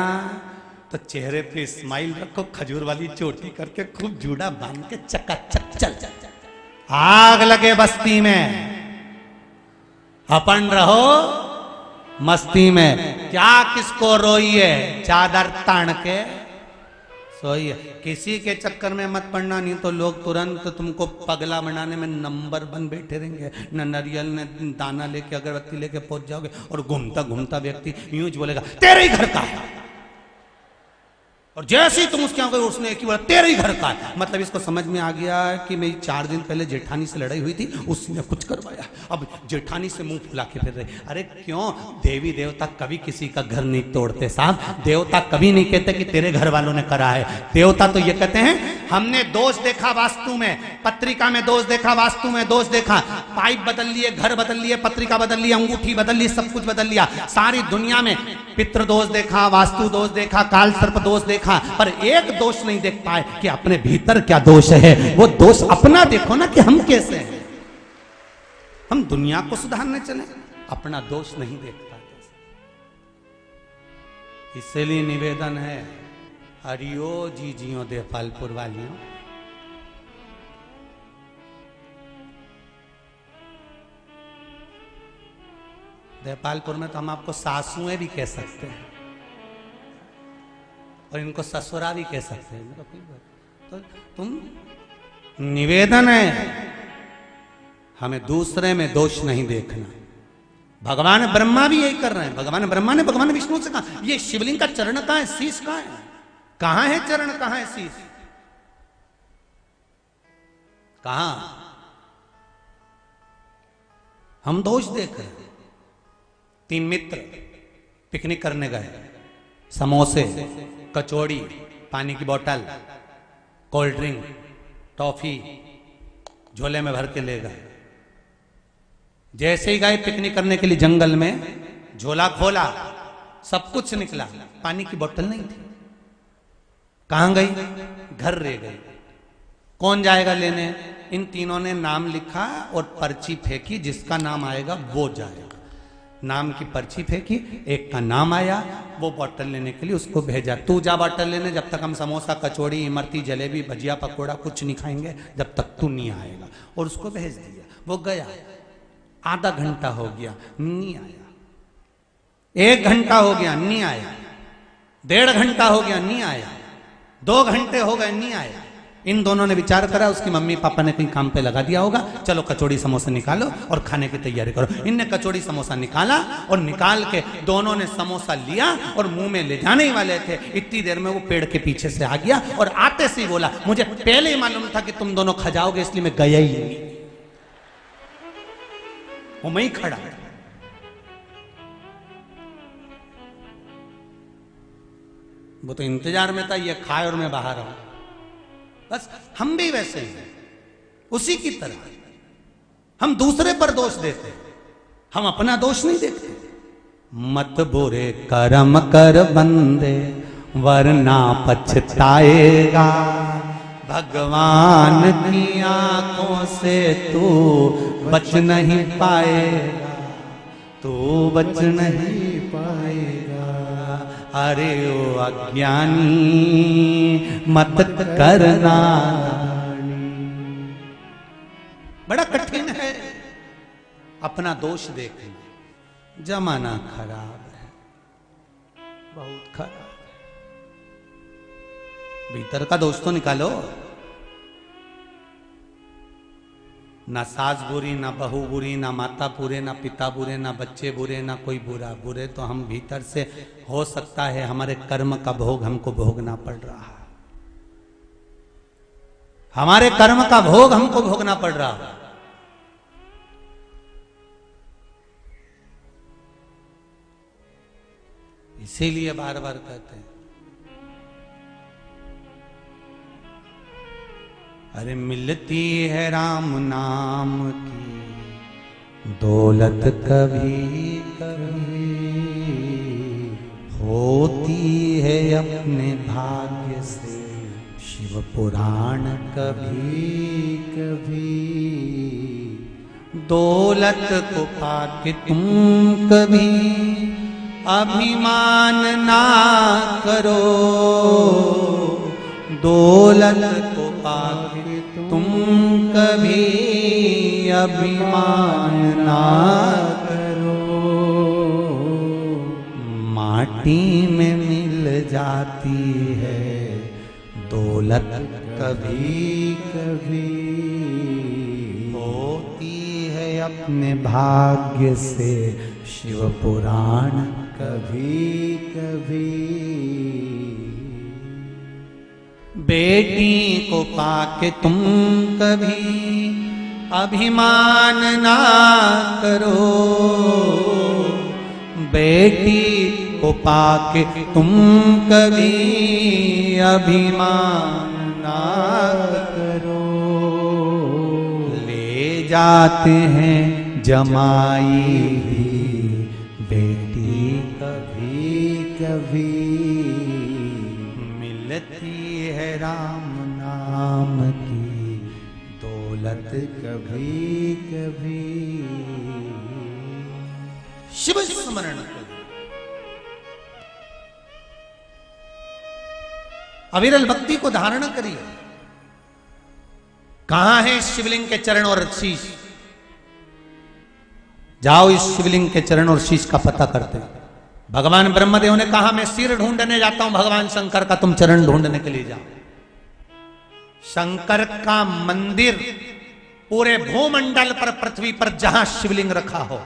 तो चेहरे पे स्माइल रखो, खजूर वाली चोटी करके खूब जूड़ा बांध के चकाचक चल चल। आग लगे बस्ती में, अपन रहो मस्ती में। क्या किसको रोइए, चादर तान के सोइए। किसी के चक्कर में मत पड़ना, नहीं तो लोग तुरंत तुमको पगला बनाने में नंबर 1 बैठे रहेंगे। न नारियल ने दाना लेके अगरबत्ती लेके पहुंच जाओगे और घूमता घूमता व्यक्ति यूं बोलेगा तेरे ही घर का है, और जैसे ही तुम उसके यहाँ गए उसने एक ही बोला तेरे ही घर का है। मतलब इसको समझ में आ गया कि मेरी 4 दिन पहले जेठानी से लड़ाई हुई थी, उसने कुछ करवाया, अब जेठानी से मुंह फुला के फिर रहे। अरे क्यों? देवी देवता कभी किसी का घर नहीं तोड़ते साहब। देवता कभी नहीं कहते कि तेरे घर वालों ने करा है। देवता तो ये कहते हैं हमने दोष देखा वास्तु में, पत्रिका में दोष देखा, वास्तु में दोष देखा, पाइप बदल लिए, घर बदल लिए, पत्रिका बदल ली, अंगूठी बदल ली, सब कुछ बदल लिया। सारी दुनिया में पितृ दोष देखा, वास्तु दोष देखा, काल सर्प दोष देखा, पर एक दोष नहीं देख पाए कि अपने भीतर क्या दोष है। वो दोष अपना देखो ना कि हम कैसे हैं। हम दुनिया को सुधारने चले, अपना दोष नहीं देख पाते। इसलिए निवेदन है, हरियो जी जियो देवपालपुर वालियों, देवपालपुर में तो हम आपको सासुएं भी कह सकते हैं और इनको ससुरा भी कह सकते हैं। तो तुम, निवेदन है हमें दूसरे में दोष नहीं देखना। भगवान ब्रह्मा भी यही कर रहे हैं। भगवान ब्रह्मा ने भगवान विष्णु से कहा ये शिवलिंग का चरण कहां है, शीश कहां है? कहां है चरण, कहां है शीश? कहां? हम दोष देख रहे हैं। 3 मित्र पिकनिक करने गए, समोसे, कचौड़ी, पानी की बोतल, कोल्ड ड्रिंक, टॉफी झोले में भर के ले गए। जैसे ही गए पिकनिक करने के लिए जंगल में, झोला खोला, सब कुछ निकला, पानी की बोतल नहीं थी। कहां गई? घर रह गई। कौन जाएगा लेने? इन तीनों ने नाम लिखा और पर्ची फेंकी, जिसका नाम आएगा वो जाएगा। नाम की पर्ची फेंकी, एक का नाम आया, वो बोतल लेने के लिए उसको भेजा, तू जा बोतल लेने, जब तक हम समोसा, कचौड़ी, इमरती, जलेबी, भजिया, पकौड़ा कुछ नहीं खाएंगे जब तक तू नहीं आएगा। और उसको भेज दिया। वो गया, आधा घंटा हो गया नहीं आया, 1 घंटा हो गया नहीं आया, 1.5 घंटा हो गया नहीं आया, 2 घंटे हो गए नहीं आया। इन दोनों ने विचार करा, उसकी मम्मी पापा ने कहीं काम पे लगा दिया होगा, चलो कचौड़ी समोसा निकालो और खाने की तैयारी करो। इनने कचौड़ी समोसा निकाला और निकाल के दोनों ने समोसा लिया और मुंह में ले जाने ही वाले थे, इतनी देर में वो पेड़ के पीछे से आ गया और आते से ही बोला, मुझे पहले ही मालूम था कि तुम दोनों खा जाओगे, इसलिए मैं गया ही नहीं। वो मैं ही खड़ा। वो तो इंतजार में था ये खाए और मैं बाहर आऊं। बस हम भी वैसे ही हैं, उसी की तरह हम दूसरे पर दोष देते, हम अपना दोष नहीं देखते। मत बुरे कर्म कर बंदे वरना पछताएगा, भगवान की आंखों से तू बच नहीं पाएगा, तू बच नहीं पाएगा। अरे ओ अज्ञानी मत करना। बड़ा कठिन है अपना दोष देखना। जमाना खराब है, बहुत खराब है। भीतर का दोष तो निकालो। ना सास बुरी, ना बहू बुरी, ना माता बुरे, ना पिता बुरे, ना बच्चे बुरे, ना कोई बुरा। बुरे तो हम भीतर से, हो सकता है हमारे कर्म का भोग हमको भोगना पड़ रहा है, हमारे कर्म का भोग हमको भोगना पड़ रहा है। इसीलिए बार बार कहते हैं, अरे मिलती है राम नाम की दौलत कभी कभी, होती है अपने भाग्य से शिव पुराण कभी कभी। दौलत को पाके तुम कभी अभिमान ना करो, दौलत को पाके तुम कभी अभिमान ना करो। माटी में मिल जाती है दौलत कभी कभी, होती है अपने भाग्य से शिव पुराण कभी कभी। बेटी को पाके तुम कभी अभिमान ना करो, बेटी को पाके तुम कभी अभिमान ना करो। ले जाते हैं जमाई भी बेटी कभी कभी, मिलती है राम नाम की दौलत कभी कभी। शिव स्मरण करो, अविरल भक्ति को धारण करिए। कहां है शिवलिंग के चरण और शीश? जाओ इस शिवलिंग के चरण और शीश का पता करते। भगवान ब्रह्मदेव ने कहा मैं सिर ढूंढने जाता हूं, भगवान शंकर का तुम चरण ढूंढने के लिए जाओ। शंकर का मंदिर पूरे भूमंडल पर, पृथ्वी पर जहां शिवलिंग रखा हो,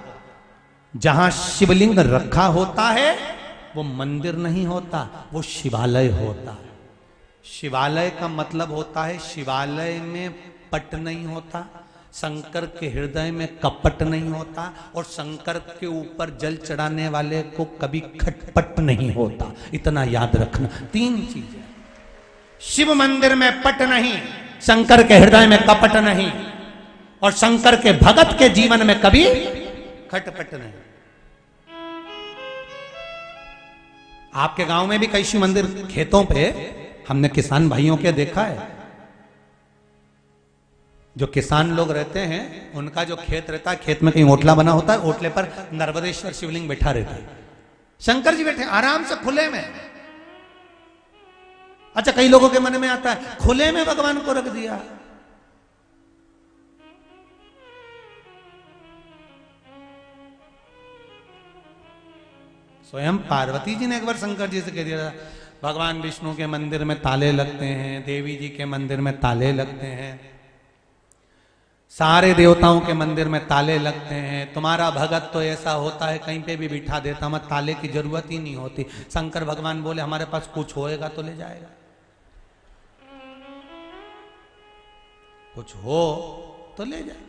जहां शिवलिंग रखा होता है वो मंदिर नहीं होता, वो शिवालय होता है। शिवालय का मतलब होता है शिवालय में पट नहीं होता, शंकर के हृदय में कपट नहीं होता और शंकर के ऊपर जल चढ़ाने वाले को कभी खटपट नहीं होता। इतना याद रखना। 3 चीजें, शिव मंदिर में पट नहीं, शंकर के हृदय में कपट नहीं और शंकर के भगत के जीवन में कभी खटपट नहीं। आपके गांव में भी कई शिव मंदिर खेतों पे हमने किसान भाइयों के देखा है। जो किसान लोग रहते हैं उनका जो खेत रहता है, खेत में कहीं ओटला बना होता है, ओटले पर नर्मदेश्वर शिवलिंग बैठा रहता है, शंकर जी बैठे आराम से खुले में। अच्छा, कई लोगों के मन में आता है खुले में भगवान को रख दिया। स्वयं पार्वती जी ने एक बार शंकर जी से कह दिया था, भगवान विष्णु के मंदिर में ताले लगते हैं, देवी जी के मंदिर में ताले लगते हैं, सारे देवताओं के मंदिर में ताले लगते हैं, तुम्हारा भगत तो ऐसा होता है कहीं पे भी बिठा देता, मत ताले की जरूरत ही नहीं होती। शंकर भगवान बोले हमारे पास कुछ होएगा तो ले जाएगा, कुछ हो तो ले जाएगा।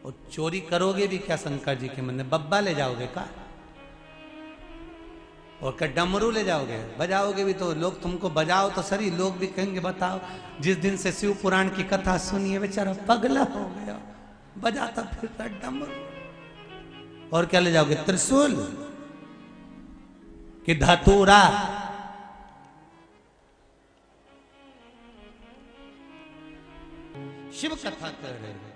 और चोरी करोगे भी क्या शंकर जी के मंदिर? बब्बा ले जाओगे का? और क्या डमरू ले जाओगे? बजाओगे भी तो लोग तुमको बजाओ तो सही, लोग भी कहेंगे बताओ जिस दिन से शिव पुराण की कथा सुनी है बेचारा पगला हो गया, बजाता फिरता डमरू। और क्या ले जाओगे? त्रिशूल कि धतूरा? शिव कथा कर रहे हैं,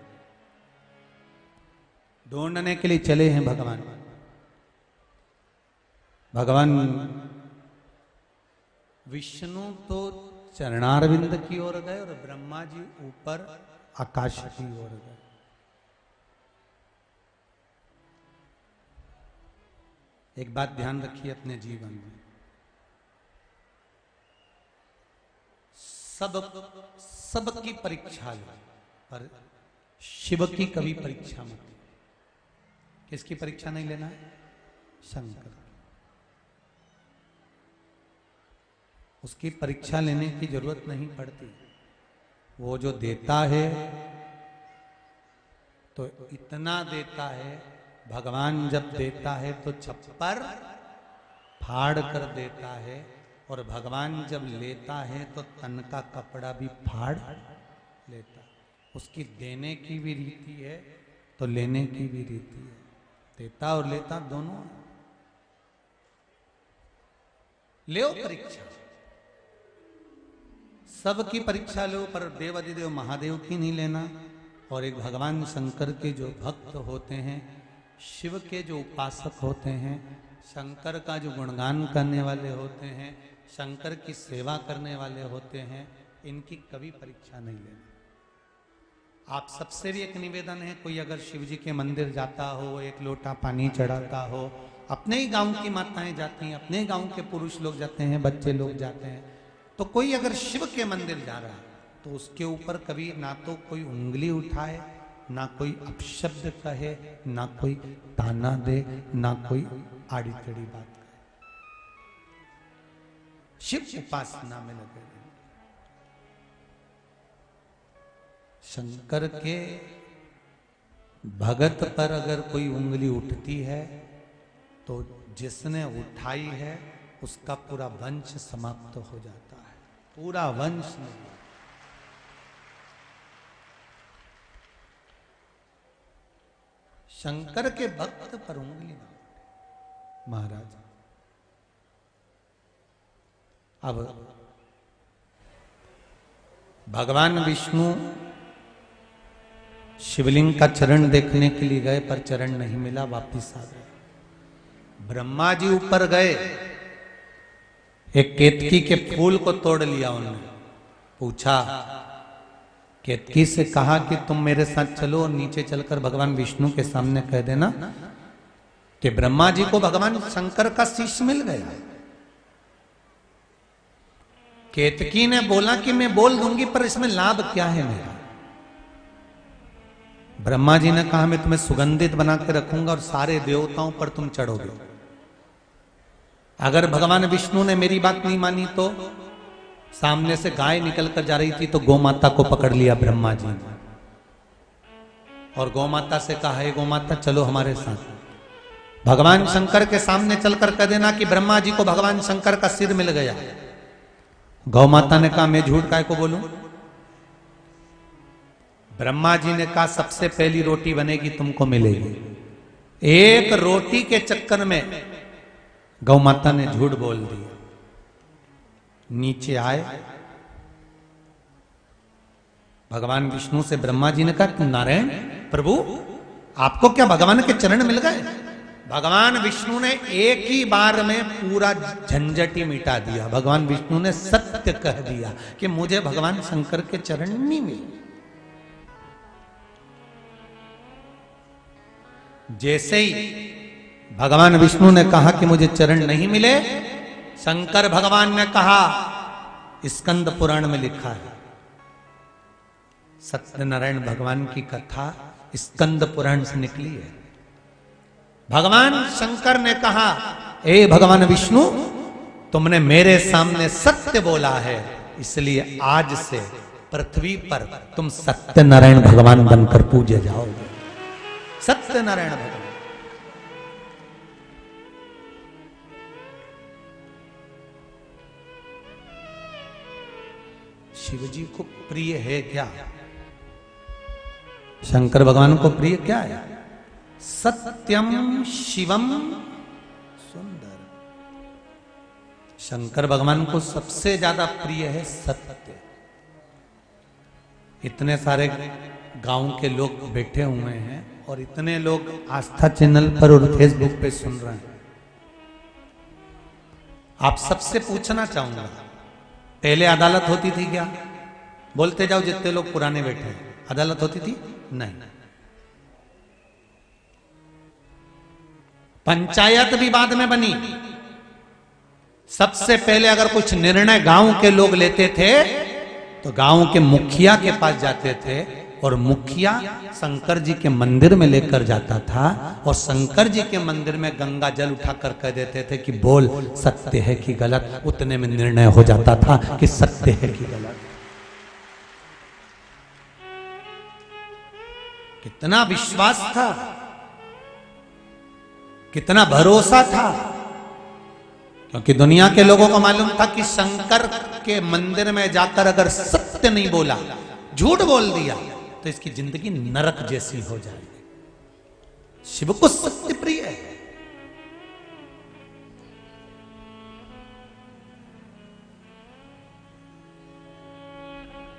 ढूंढने के लिए चले हैं भगवान। भगवान विष्णु तो चरणारविंद की ओर गए और ब्रह्मा जी ऊपर आकाश की ओर गए। एक बात ध्यान रखिए अपने जीवन में, सबकी परीक्षा लो पर शिव की कभी परीक्षा मत। किसकी परीक्षा नहीं लेना है? शंकर। उसकी परीक्षा लेने की जरूरत नहीं पड़ती। वो जो देता है तो इतना देता है, भगवान जब देता है तो छप्पर फाड़ कर देता है, और भगवान जब लेता है तो तन का कपड़ा भी फाड़ लेता। उसकी देने की भी रीति है तो लेने की भी रीति है। देता और लेता दोनों। लो परीक्षा, सबकी परीक्षा लो, पर देवाधिदेव महादेव की नहीं लेना। और एक भगवान शंकर के जो भक्त होते हैं, शिव के जो उपासक होते हैं, शंकर का जो गुणगान करने वाले होते हैं, शंकर की सेवा करने वाले होते हैं, इनकी कभी परीक्षा नहीं लेना। आप सबसे भी एक निवेदन है, कोई अगर शिव जी के मंदिर जाता हो, एक लोटा पानी चढ़ाता हो, अपने ही गांव की माताएं जाती हैं, अपने गांव के पुरुष लोग जाते हैं, बच्चे लोग जाते हैं, तो कोई अगर शिव के मंदिर जा रहा है तो उसके ऊपर कभी ना तो कोई उंगली उठाए, ना कोई अपशब्द कहे, ना कोई ताना दे, ना कोई आड़ी टेढ़ी बात कहे। शिव उपासना में लगे रहे। शंकर के भगत पर अगर कोई उंगली उठती है तो जिसने उठाई है उसका पूरा वंश समाप्त हो जाता है, पूरा वंश नहीं। शंकर के भक्त पर उंगली ना उठे महाराज। अब भगवान विष्णु शिवलिंग का चरण देखने के लिए गए पर चरण नहीं मिला, वापिस आ गए। ब्रह्मा जी ऊपर गए, एक केतकी के फूल को तोड़ लिया उन्होंने, पूछा केतकी से कहा कि तुम मेरे साथ चलो और नीचे चलकर भगवान विष्णु के सामने कह देना कि ब्रह्मा जी को भगवान शंकर का शीश मिल गया। केतकी ने बोला कि मैं बोल दूंगी पर इसमें लाभ क्या है मेरा? ब्रह्मा जी ने कहा मैं तुम्हें सुगंधित बना के रखूंगा और सारे देवताओं पर तुम चढ़ोगे। अगर भगवान विष्णु ने मेरी बात नहीं मानी तो सामने से गाय निकल कर जा रही थी तो गौ माता को पकड़ लिया ब्रह्मा जी ने और गौ माता से कहा, हे गौ माता चलो हमारे साथ। भगवान शंकर के सामने चलकर कह देना कि ब्रह्मा जी को भगवान शंकर का सिर मिल गया। गौ माता ने कहा, मैं झूठ काय को बोलूं? ब्रह्मा जी ने कहा, सबसे पहली रोटी बनेगी तुमको मिलेगी। एक रोटी के चक्कर में गौ माता ने झूठ बोल दिया। नीचे आए भगवान विष्णु से ब्रह्मा जी ने कहा, नारायण प्रभु आपको क्या भगवान के चरण मिल गए? भगवान विष्णु ने एक ही बार में पूरा झंझट ही मिटा दिया। भगवान विष्णु ने सत्य कह दिया कि मुझे भगवान शंकर के चरण नहीं मिले। जैसे ही भगवान विष्णु ने कहा कि मुझे चरण नहीं मिले, शंकर भगवान ने कहा, स्कंद पुराण में लिखा है, सत्यनारायण भगवान की कथा स्कंद पुराण से निकली है। भगवान शंकर ने कहा, ए भगवान विष्णु तुमने मेरे सामने सत्य बोला है, इसलिए आज से पृथ्वी पर तुम सत्यनारायण भगवान बनकर पूजे जाओगे। सत्यनारायण भगवान। शिव जी को प्रिय है क्या? शंकर भगवान को प्रिय क्या है? सत्यम शिवम सुंदर। शंकर भगवान को सबसे ज्यादा प्रिय है सत्य। इतने सारे गांव के लोग बैठे हुए हैं और इतने लोग आस्था चैनल पर और फेसबुक पे सुन रहे हैं। आप सबसे पूछना चाहूंगा, पहले अदालत होती थी क्या? बोलते जाओ जितने लोग पुराने बैठे हैं, अदालत होती थी? नहीं। पंचायत भी बाद में बनी। सबसे पहले अगर कुछ निर्णय गांव के लोग लेते थे तो गांव के मुखिया के पास जाते थे और मुखिया शंकर जी के मंदिर में लेकर जाता था और शंकर जी के मंदिर में गंगा जल उठाकर कह देते थे कि बोल सत्य है कि गलत। उतने में निर्णय हो जाता था कि सत्य है कि गलत। कितना विश्वास था, कितना भरोसा था, क्योंकि दुनिया के लोगों को मालूम था कि शंकर के मंदिर में जाकर अगर सत्य नहीं बोला, झूठ बोल दिया, तो इसकी जिंदगी नरक जैसी हो जाएगी। शिव को सत्य प्रिय है।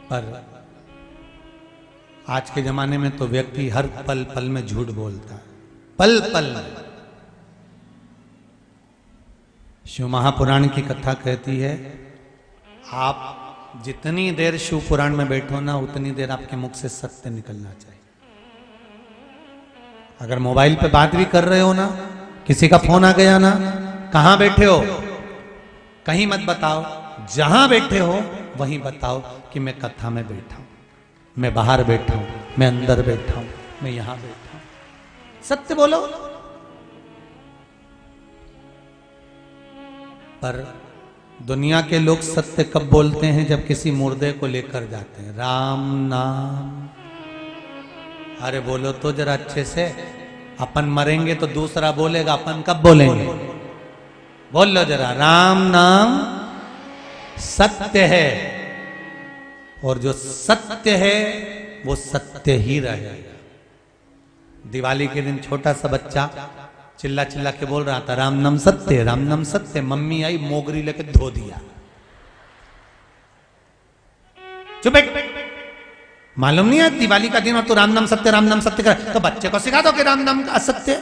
पर आज के जमाने में तो व्यक्ति हर पल पल में झूठ बोलता है, पल पल में। शिव महापुराण की कथा कहती है, आप जितनी देर शिव पुराण में बैठो ना, उतनी देर आपके मुख से सत्य निकलना चाहिए। अगर मोबाइल पे बात भी कर रहे हो ना, किसी का फोन आ गया ना, कहां बैठे हो कहीं मत बताओ, जहां बैठे हो वहीं बताओ कि मैं कथा में बैठा हूं, मैं बाहर बैठा हूं, मैं अंदर बैठा हूं, मैं यहां बैठा हूं। सत्य बोलो। पर दुनिया के लोग सत्य कब बोलते हैं? जब किसी मुर्दे को लेकर जाते हैं। राम नाम, अरे बोलो तो जरा अच्छे से। अपन मरेंगे तो दूसरा बोलेगा, अपन कब बोलेंगे? बोल लो जरा, राम नाम सत्य है, और जो सत्य है वो सत्य ही रहेगा। दिवाली के दिन छोटा सा बच्चा चिल्ला चिल्ला के बोल रहा था, राम नाम सत्य, राम नाम सत्य। मम्मी आई, मोगरी लेके धो दिया। चुप बैठ, मालूम नहीं है दिवाली का दिन और तू राम नाम सत्य, राम नाम सत्य कर, तो बच्चे को सिखा दो कि राम नाम का असत्य।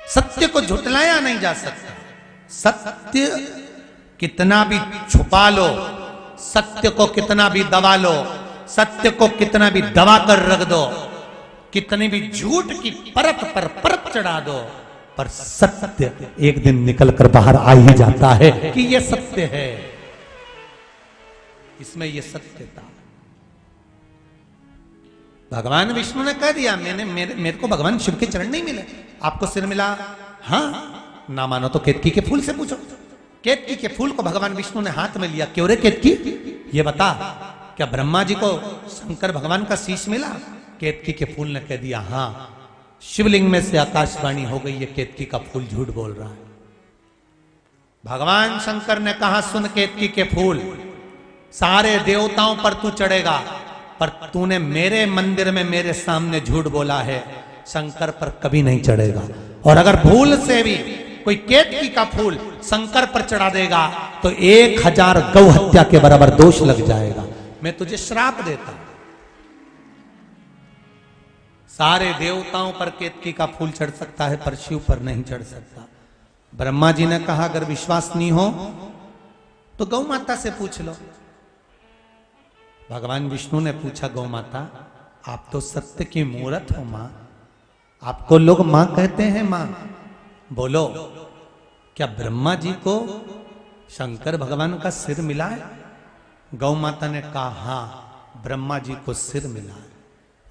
सत्य को झुटलाया नहीं जा सकता। सत्य कितना भी छुपा लो, सत्य को कितना भी दबा लो, सत्य को कितना भी दबा कर रख दो, कितनी भी झूठ की परत पर परत चढ़ा दो, पर सत्य एक दिन निकल कर बाहर आ ही जाता है कि यह सत्य है। इसमें यह सत्यता। भगवान विष्णु ने कह दिया, मेरे को भगवान शिव के चरण नहीं मिले, आपको सिर मिला? हाँ, ना मानो तो केतकी के फूल से पूछो। केतकी के फूल को भगवान विष्णु ने हाथ में लिया। क्यों रे केतकी, ये बता, क्या ब्रह्मा जी को शंकर भगवान का शीश मिला? केतकी के फूल ने कह दिया, हाँ, शिवलिंग में से आकाशवाणी हो गई, ये केतकी का फूल झूठ बोल रहा है। भगवान शंकर ने कहा, सुन केतकी के फूल, सारे देवताओं पर तू चढ़ेगा, पर तूने मेरे मंदिर में मेरे सामने झूठ बोला है, शंकर पर कभी नहीं चढ़ेगा। और अगर भूल से भी कोई केतकी का फूल शंकर पर चढ़ा देगा तो 1000 गौ हत्या के बराबर दोष लग जाएगा। मैं तुझे श्राप देता हूं। सारे देवताओं पर केतकी का फूल चढ़ सकता है, पर शिव पर नहीं चढ़ सकता। ब्रह्मा जी ने कहा, अगर विश्वास नहीं हो तो गौ माता से पूछ लो। भगवान विष्णु ने पूछा, गौ माता, आप तो सत्य की मूरत हो मां, आपको लोग मां कहते हैं, मां बोलो, क्या ब्रह्मा जी को शंकर भगवान का सिर मिला है? गौ माता ने कहा, हां, ब्रह्मा जी को सिर मिला है।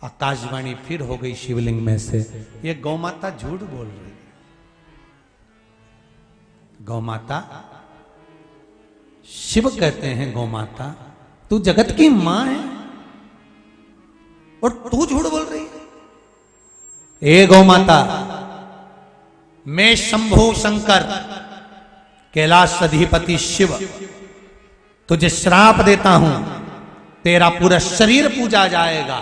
आकाशवाणी फिर हो गई शिवलिंग में से, ये गौ माता झूठ बोल रही है। गौ माता, शिव कहते हैं, गौ माता तू जगत की मां है और तू झूठ बोल रही है। ए गौ माता, मैं शंभु शंकर कैलाश अधिपति शिव तुझे श्राप देता हूं, तेरा पूरा शरीर पूजा जाएगा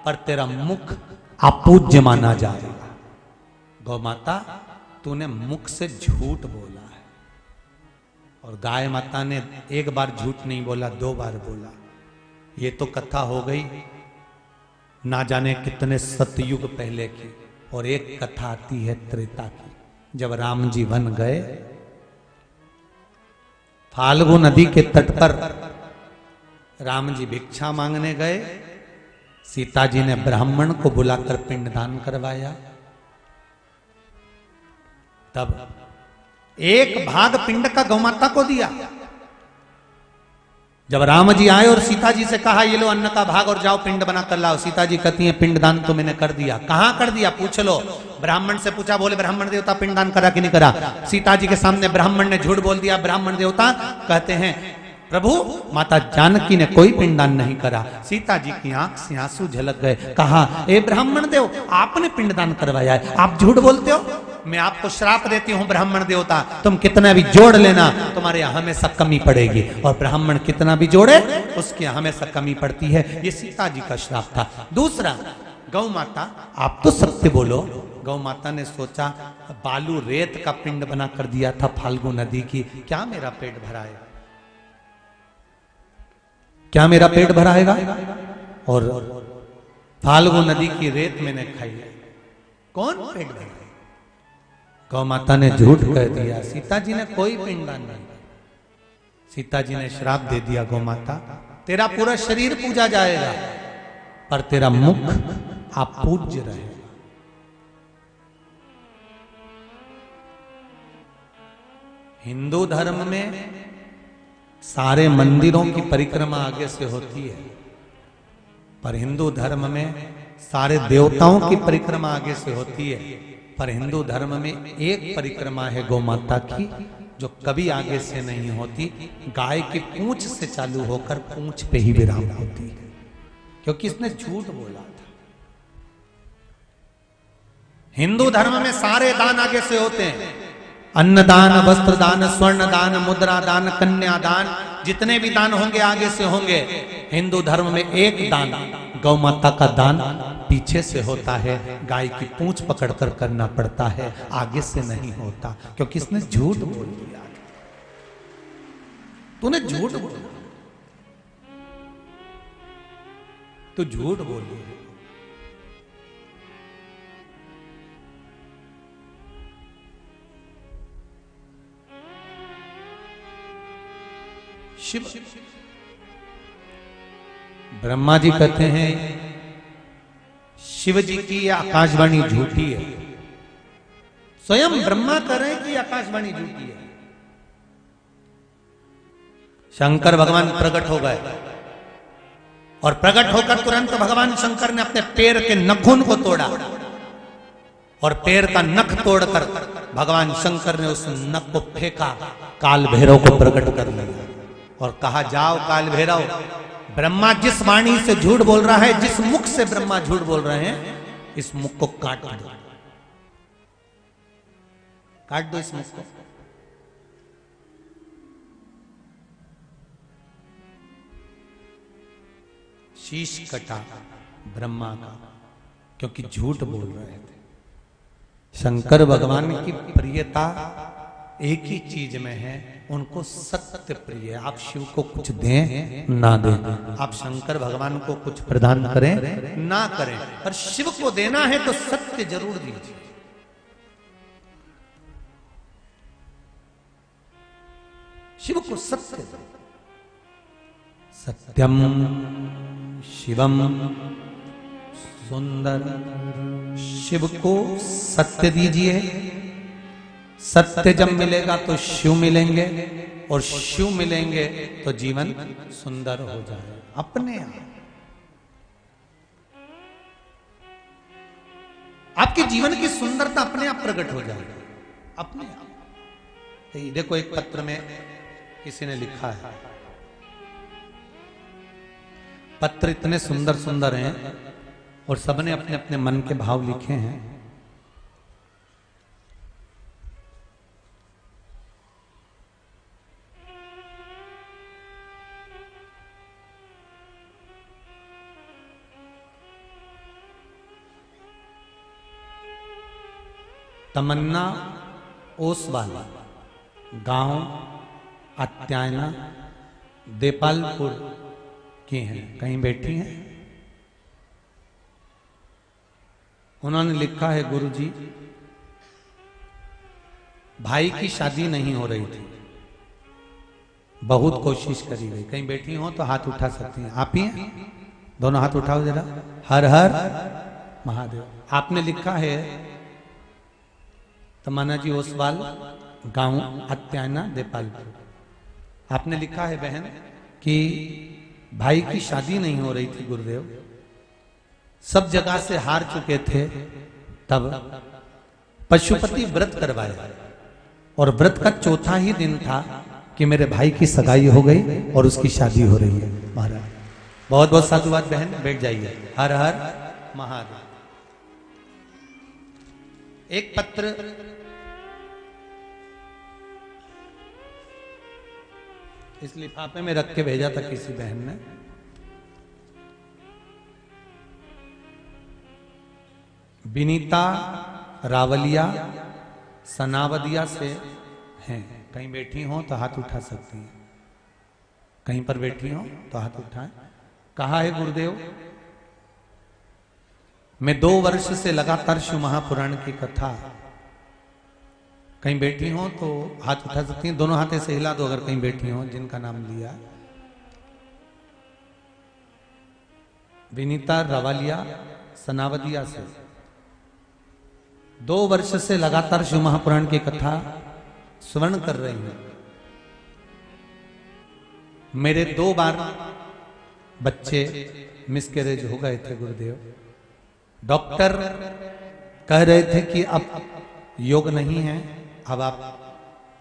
पर तेरा मुख अपूज्य माना जाएगा। गौ माता, तूने मुख से झूठ बोला है। और गाय माता ने एक बार झूठ नहीं बोला, 2 बार बोला। ये तो कथा हो गई ना जाने कितने सतयुग पहले की। और एक कथा आती है त्रेता की, जब राम जी वन गए, फाल्गु नदी के तट पर राम जी भिक्षा मांगने गए, सीता जी ने ब्राह्मण को बुलाकर पिंडदान करवाया। तब एक भाग पिंड का गौमाता को दिया। जब राम जी आए और सीता जी से कहा, ये लो अन्न का भाग और जाओ पिंड बना कर लाओ, सीता जी कहती हैं, पिंडदान तो मैंने कर दिया। कहां कर दिया पूछ लो। ब्राह्मण से पूछा, बोले ब्राह्मण देवता पिंडदान करा कि नहीं करा? सीता जी के सामने ब्राह्मण ने झूठ बोल दिया। ब्राह्मण देवता कहते हैं, प्रभु माता जानकी ने कोई पिंडदान नहीं करा। सीता जी की आंख से आंसू झलक गए। कहा, ए ब्राह्मण देव, आपने पिंडदान करवाया है, आप झूठ बोलते हो। मैं आपको श्राप देती हूं ब्राह्मण देवता, तुम कितना भी जोड़ लेना, तुम्हारे यहां हमेशा कमी पड़ेगी। और ब्राह्मण कितना भी जोड़े, उसके यहां हमेशा कमी पड़ती है। ये सीता जी का श्राप था। दूसरा, गौ माता, आप तो सत्य बोलो। गौ माता ने सोचा, बालू रेत का पिंड बना कर दिया था फाल्गु नदी की, क्या मेरा पेट भराएगा? क्या मेरा पेट भराएगा? और फाल्गु नदी की रेत मैंने खाई है, कौन पेट भराएगा? गौ माता ने झूठ कह दिया। सीता जी ने कोई पिंडदान नहीं। सीता जी ने श्राप दे दिया, गौ माता तेरा पूरा शरीर पूजा जाएगा पर तेरा मुख अपूज्य रहेगा। हिंदू धर्म में सारे मंदिरों की परिक्रमा आगे से होती है, पर हिंदू धर्म में सारे देवताओं की परिक्रमा आगे से होती है। पर हिंदू धर्म में एक परिक्रमा है गौ माता की, जो कभी आगे से नहीं होती, गाय की पूंछ से चालू होकर पूंछ पे ही विराम होती है, क्योंकि इसने झूठ बोला था। हिंदू धर्म में सारे दान आगे से होते हैं, अन्नदान, वस्त्र दान, स्वर्ण दान, मुद्रा दान, कन्या दान, जितने भी दान होंगे आगे से होंगे। हिंदू धर्म में एक दान, गौ माता का दान पीछे से होता है, गाय की पूंछ पकड़कर करना पड़ता है, आगे से नहीं होता, क्योंकि इसने झूठ बोल दिया। तूने झूठ बोला, तू झूठ बोली। शिव, ब्रह्मा जी कहते हैं शिव जी की आकाशवाणी झूठी है। स्वयं ब्रह्मा कह रहे हैं कि आकाशवाणी झूठी है। शंकर भगवान प्रकट हो गए और प्रकट होकर तुरंत भगवान शंकर ने अपने पैर के नखून को तोड़ा और पैर का नख तोड़कर भगवान शंकर ने उस नख को फेंका, काल भैरव को प्रकट कर लिया और कहा, जाओ काल भैरव, ब्रह्मा जिस वाणी से झूठ बोल रहा है, जिस मुख से ब्रह्मा झूठ बोल रहे हैं, इस मुख को काट दो, काट दो इस मुख को। शीश कटा ब्रह्मा का, क्योंकि झूठ बोल रहे थे। शंकर भगवान की प्रियता एक ही चीज में है, उनको सत्य प्रिय। आप शिव को कुछ दें ना दें, आप शंकर भगवान को कुछ प्रदान करें ना करें, पर शिव को देना है तो सत्य जरूर दीजिए। शिव को सत्य दो। सत्यम शिवम सुंदर, शिव को सत्य दीजिए। सत्य जब मिलेगा तो शिव मिलेंगे, और शिव मिलेंगे तो जीवन सुंदर हो जाए अपने आप। आपके जीवन की सुंदरता अपने आप प्रकट हो जाएगी, अपने आप। देखो, एक पत्र में किसी ने लिखा है, पत्र इतने सुंदर सुंदर हैं और सबने अपने अपने मन के भाव लिखे हैं। तमन्ना ओसवाल, गांव अत्यायना, देपालपुर की हैं, कहीं बैठी हैं। उन्होंने लिखा है, गुरुजी, भाई की शादी नहीं हो रही थी, बहुत कोशिश करी गई। कहीं बैठी हो तो हाथ उठा सकती हैं। आप ही हैं? दोनों हाथ उठाओ जरा। हर हर महादेव। आपने लिखा है, तमन्ना जी ओसवाल, गांव अत्यायना, देपालपुर। आपने लिखा है बहन कि भाई की शादी नहीं हो रही थी गुरुदेव, सब जगह से हार चुके थे, तब पशुपति व्रत करवाया और व्रत का चौथा ही दिन था कि मेरे भाई की सगाई हो गई और उसकी शादी हो रही है। महाराज बहुत बहुत साधुवाद बहन, बैठ जाइए। हर हर महादेव। एक पत्र इस लिफाफे में रख के भेजा था किसी बहन ने। विनीता रावलिया सनावदिया से हैं, कहीं बैठी हो तो हाथ उठा सकती हैं, कहीं पर बैठी हो तो हाथ उठाएं। कहा है गुरुदेव, मैं 2 वर्ष से लगातार शिव महापुराण की कथा, कहीं बैठी हो तो हाथ उठा सकती हैं, दोनों हाथ ऐसे हिला दो अगर कहीं बैठी हो जिनका नाम लिया। विनीता रावलिया सनावदिया से 2 वर्ष से लगातार शिव महापुराण की कथा श्रवण कर रही हूं। मेरे 2 बार बच्चे मिसकैरेज हो गए थे गुरुदेव। डॉक्टर कह रहे थे कि अब योग नहीं है, अब आप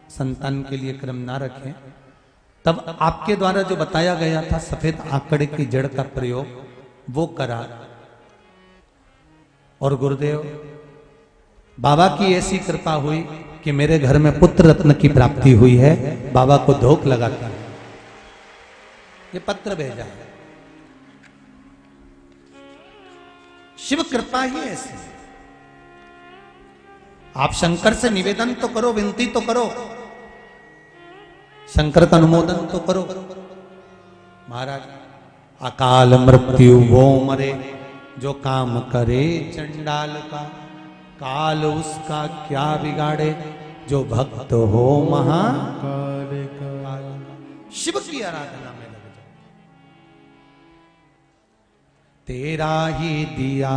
संतान के लिए क्रम ना रखें। तब आपके द्वारा जो बताया गया था सफेद आंकड़े की जड़ का प्रयोग, वो करा। और गुरुदेव, बाबा की ऐसी कृपा हुई कि मेरे घर में पुत्र रत्न की प्राप्ति हुई है। बाबा को धोख लगाता है। ये पत्र भेजा है। शिव कृपा ही ऐसी। आप शंकर से निवेदन तो करो, विनती तो करो, शंकर का अनुमोदन तो करो। महाराज, अकाल मृत्यु वो मरे जो काम करे चंडाल का, काल उसका क्या बिगाड़े जो भक्त हो महाकाल का। शिव की आराधना में लग जाओ। तेरा ही दिया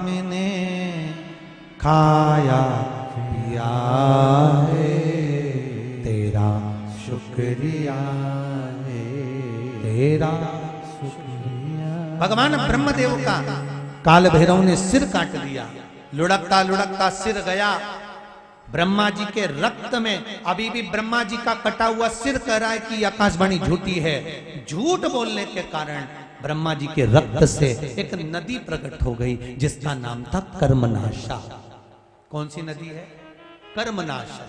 मैंने खाया पिया है, तेरा शुक्रिया है, तेरा शुक्रिया। भगवान ब्रह्मदेव का काल भैरव ने सिर काट दिया। लुढ़कता लुढ़कता सिर गया ब्रह्मा जी के रक्त में। अभी भी ब्रह्मा जी का कटा हुआ सिर कह रहा है कि आकाशवाणी झूठी है। झूठ बोलने के कारण ब्रह्मा जी के रक्त से एक नदी प्रकट हो गई जिसका नाम था कर्मनाशा। कौन सी नदी है? कर्मनाशा।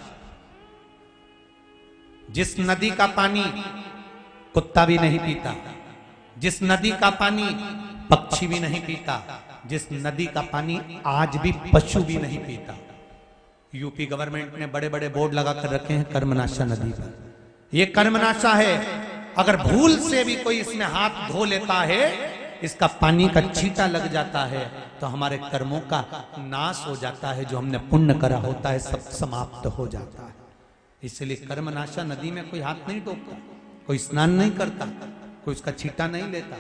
जिस नदी का पानी कुत्ता भी नहीं पीता, जिस नदी का पानी पक्षी भी नहीं पीता, जिस नदी का पानी आज भी पशु भी नहीं पीता। यूपी गवर्नमेंट ने बड़े बड़े बोर्ड लगा कर रखे हैं कर्मनाशा नदी पर। यह कर्मनाशा है। अगर भूल से भी कोई इसमें हाथ धो लेता है, इसका पानी का छींटा लग जाता है, तो हमारे कर्मों का नाश हो जाता है। जो हमने पुण्य करा होता है सब समाप्त हो जाता है। इसलिए कर्मनाशा नदी में कोई हाथ नहीं डोबता, कोई स्नान नहीं करता, कोई उसका छींटा नहीं लेता।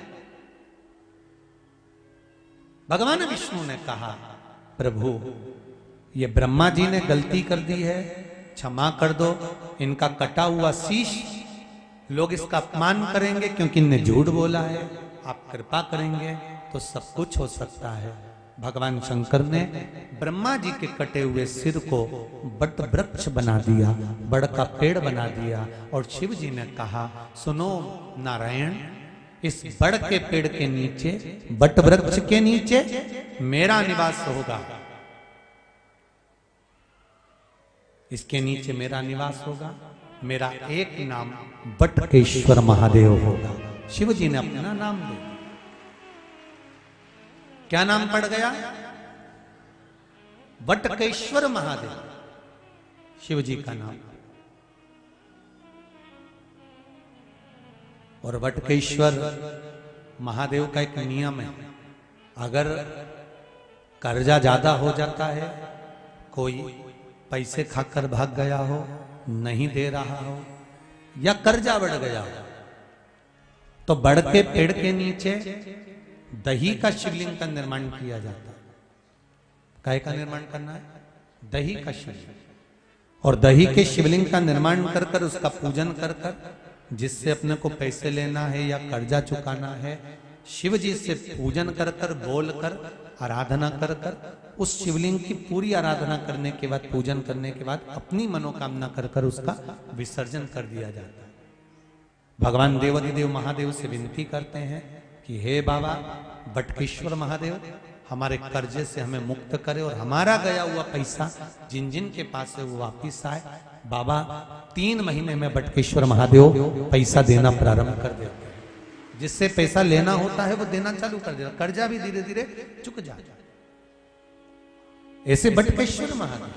भगवान विष्णु ने कहा, प्रभु ये ब्रह्मा जी ने गलती कर दी है, क्षमा कर दो। इनका कटा हुआ शीश, लोग इसका अपमान करेंगे क्योंकि इनने झूठ बोला है। आप कृपा करेंगे तो सब कुछ हो सकता है। भगवान शंकर ने ब्रह्मा जी के कटे हुए सिर को बट वृक्ष बना दिया, बड़ का पेड़ बना दिया। और शिव जी ने कहा, सुनो नारायण, इस बड़ के पेड़ के नीचे, बट वृक्ष के नीचे मेरा निवास होगा। इसके नीचे मेरा निवास होगा। मेरा एक नाम बटकेश्वर महादेव होगा। शिव जी ने अपना नाम दिया। क्या नाम पड़ गया? बटकेश्वर महादेव, शिव जी का नाम। और बटकेश्वर महादेव का एक नियम है, अगर कर्जा ज्यादा हो जाता है, कोई पैसे खाकर भाग गया हो, नहीं दे रहा हो, या कर्जा बढ़ गया हो, तो बढ़ के पेड़ के नीचे दही का शिवलिंग का निर्माण किया जाता है। काय का निर्माण करना है? दही का शिवलिंग। और दही के शिवलिंग का निर्माण कर कर उसका पूजन कर कर, जिससे अपने को पैसे लेना है या कर्जा चुकाना है, शिव जी से पूजन कर कर, बोल कर, आराधना कर कर, उस शिवलिंग की पूरी आराधना करने के बाद, पूजन करने के बाद अपनी मनोकामना कर कर उसका विसर्जन कर दिया जाता है। भगवान देवाधिदेव महादेव से विनती करते हैं कि हे बाबा बटकेश्वर महादेव, हमारे कर्जे से हमें मुक्त करे और हमारा गया हुआ पैसा जिन जिन के पास है वो वापिस आए। बाबा 3 महीने में बटकेश्वर महादेव पैसा देना प्रारंभ कर देते हैं। जिससे पैसा लेना होता है वो देना चालू कर देता, कर्जा भी धीरे धीरे चुक जाता। ऐसे बटकेश्वर महादेव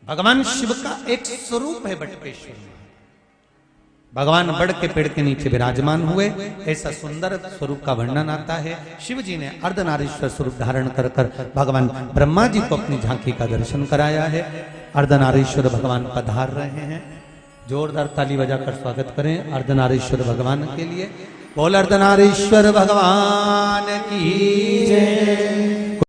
भगवान शिव का एक स्वरूप है। बटकेश्वर महादेव भगवान बड़ के पेड़ के नीचे विराजमान हुए, ऐसा सुंदर स्वरूप का वर्णन आता है। शिव जी ने अर्धनारीश्वर स्वरूप धारण कर कर भगवान ब्रह्मा जी को अपनी झांकी का दर्शन कराया है। अर्धनारीश्वर भगवान पधार रहे हैं। जोरदार ताली बजाकर स्वागत करें अर्धनारीश्वर भगवान के लिए। बोल अर्धनारीश्वर भगवान की जय।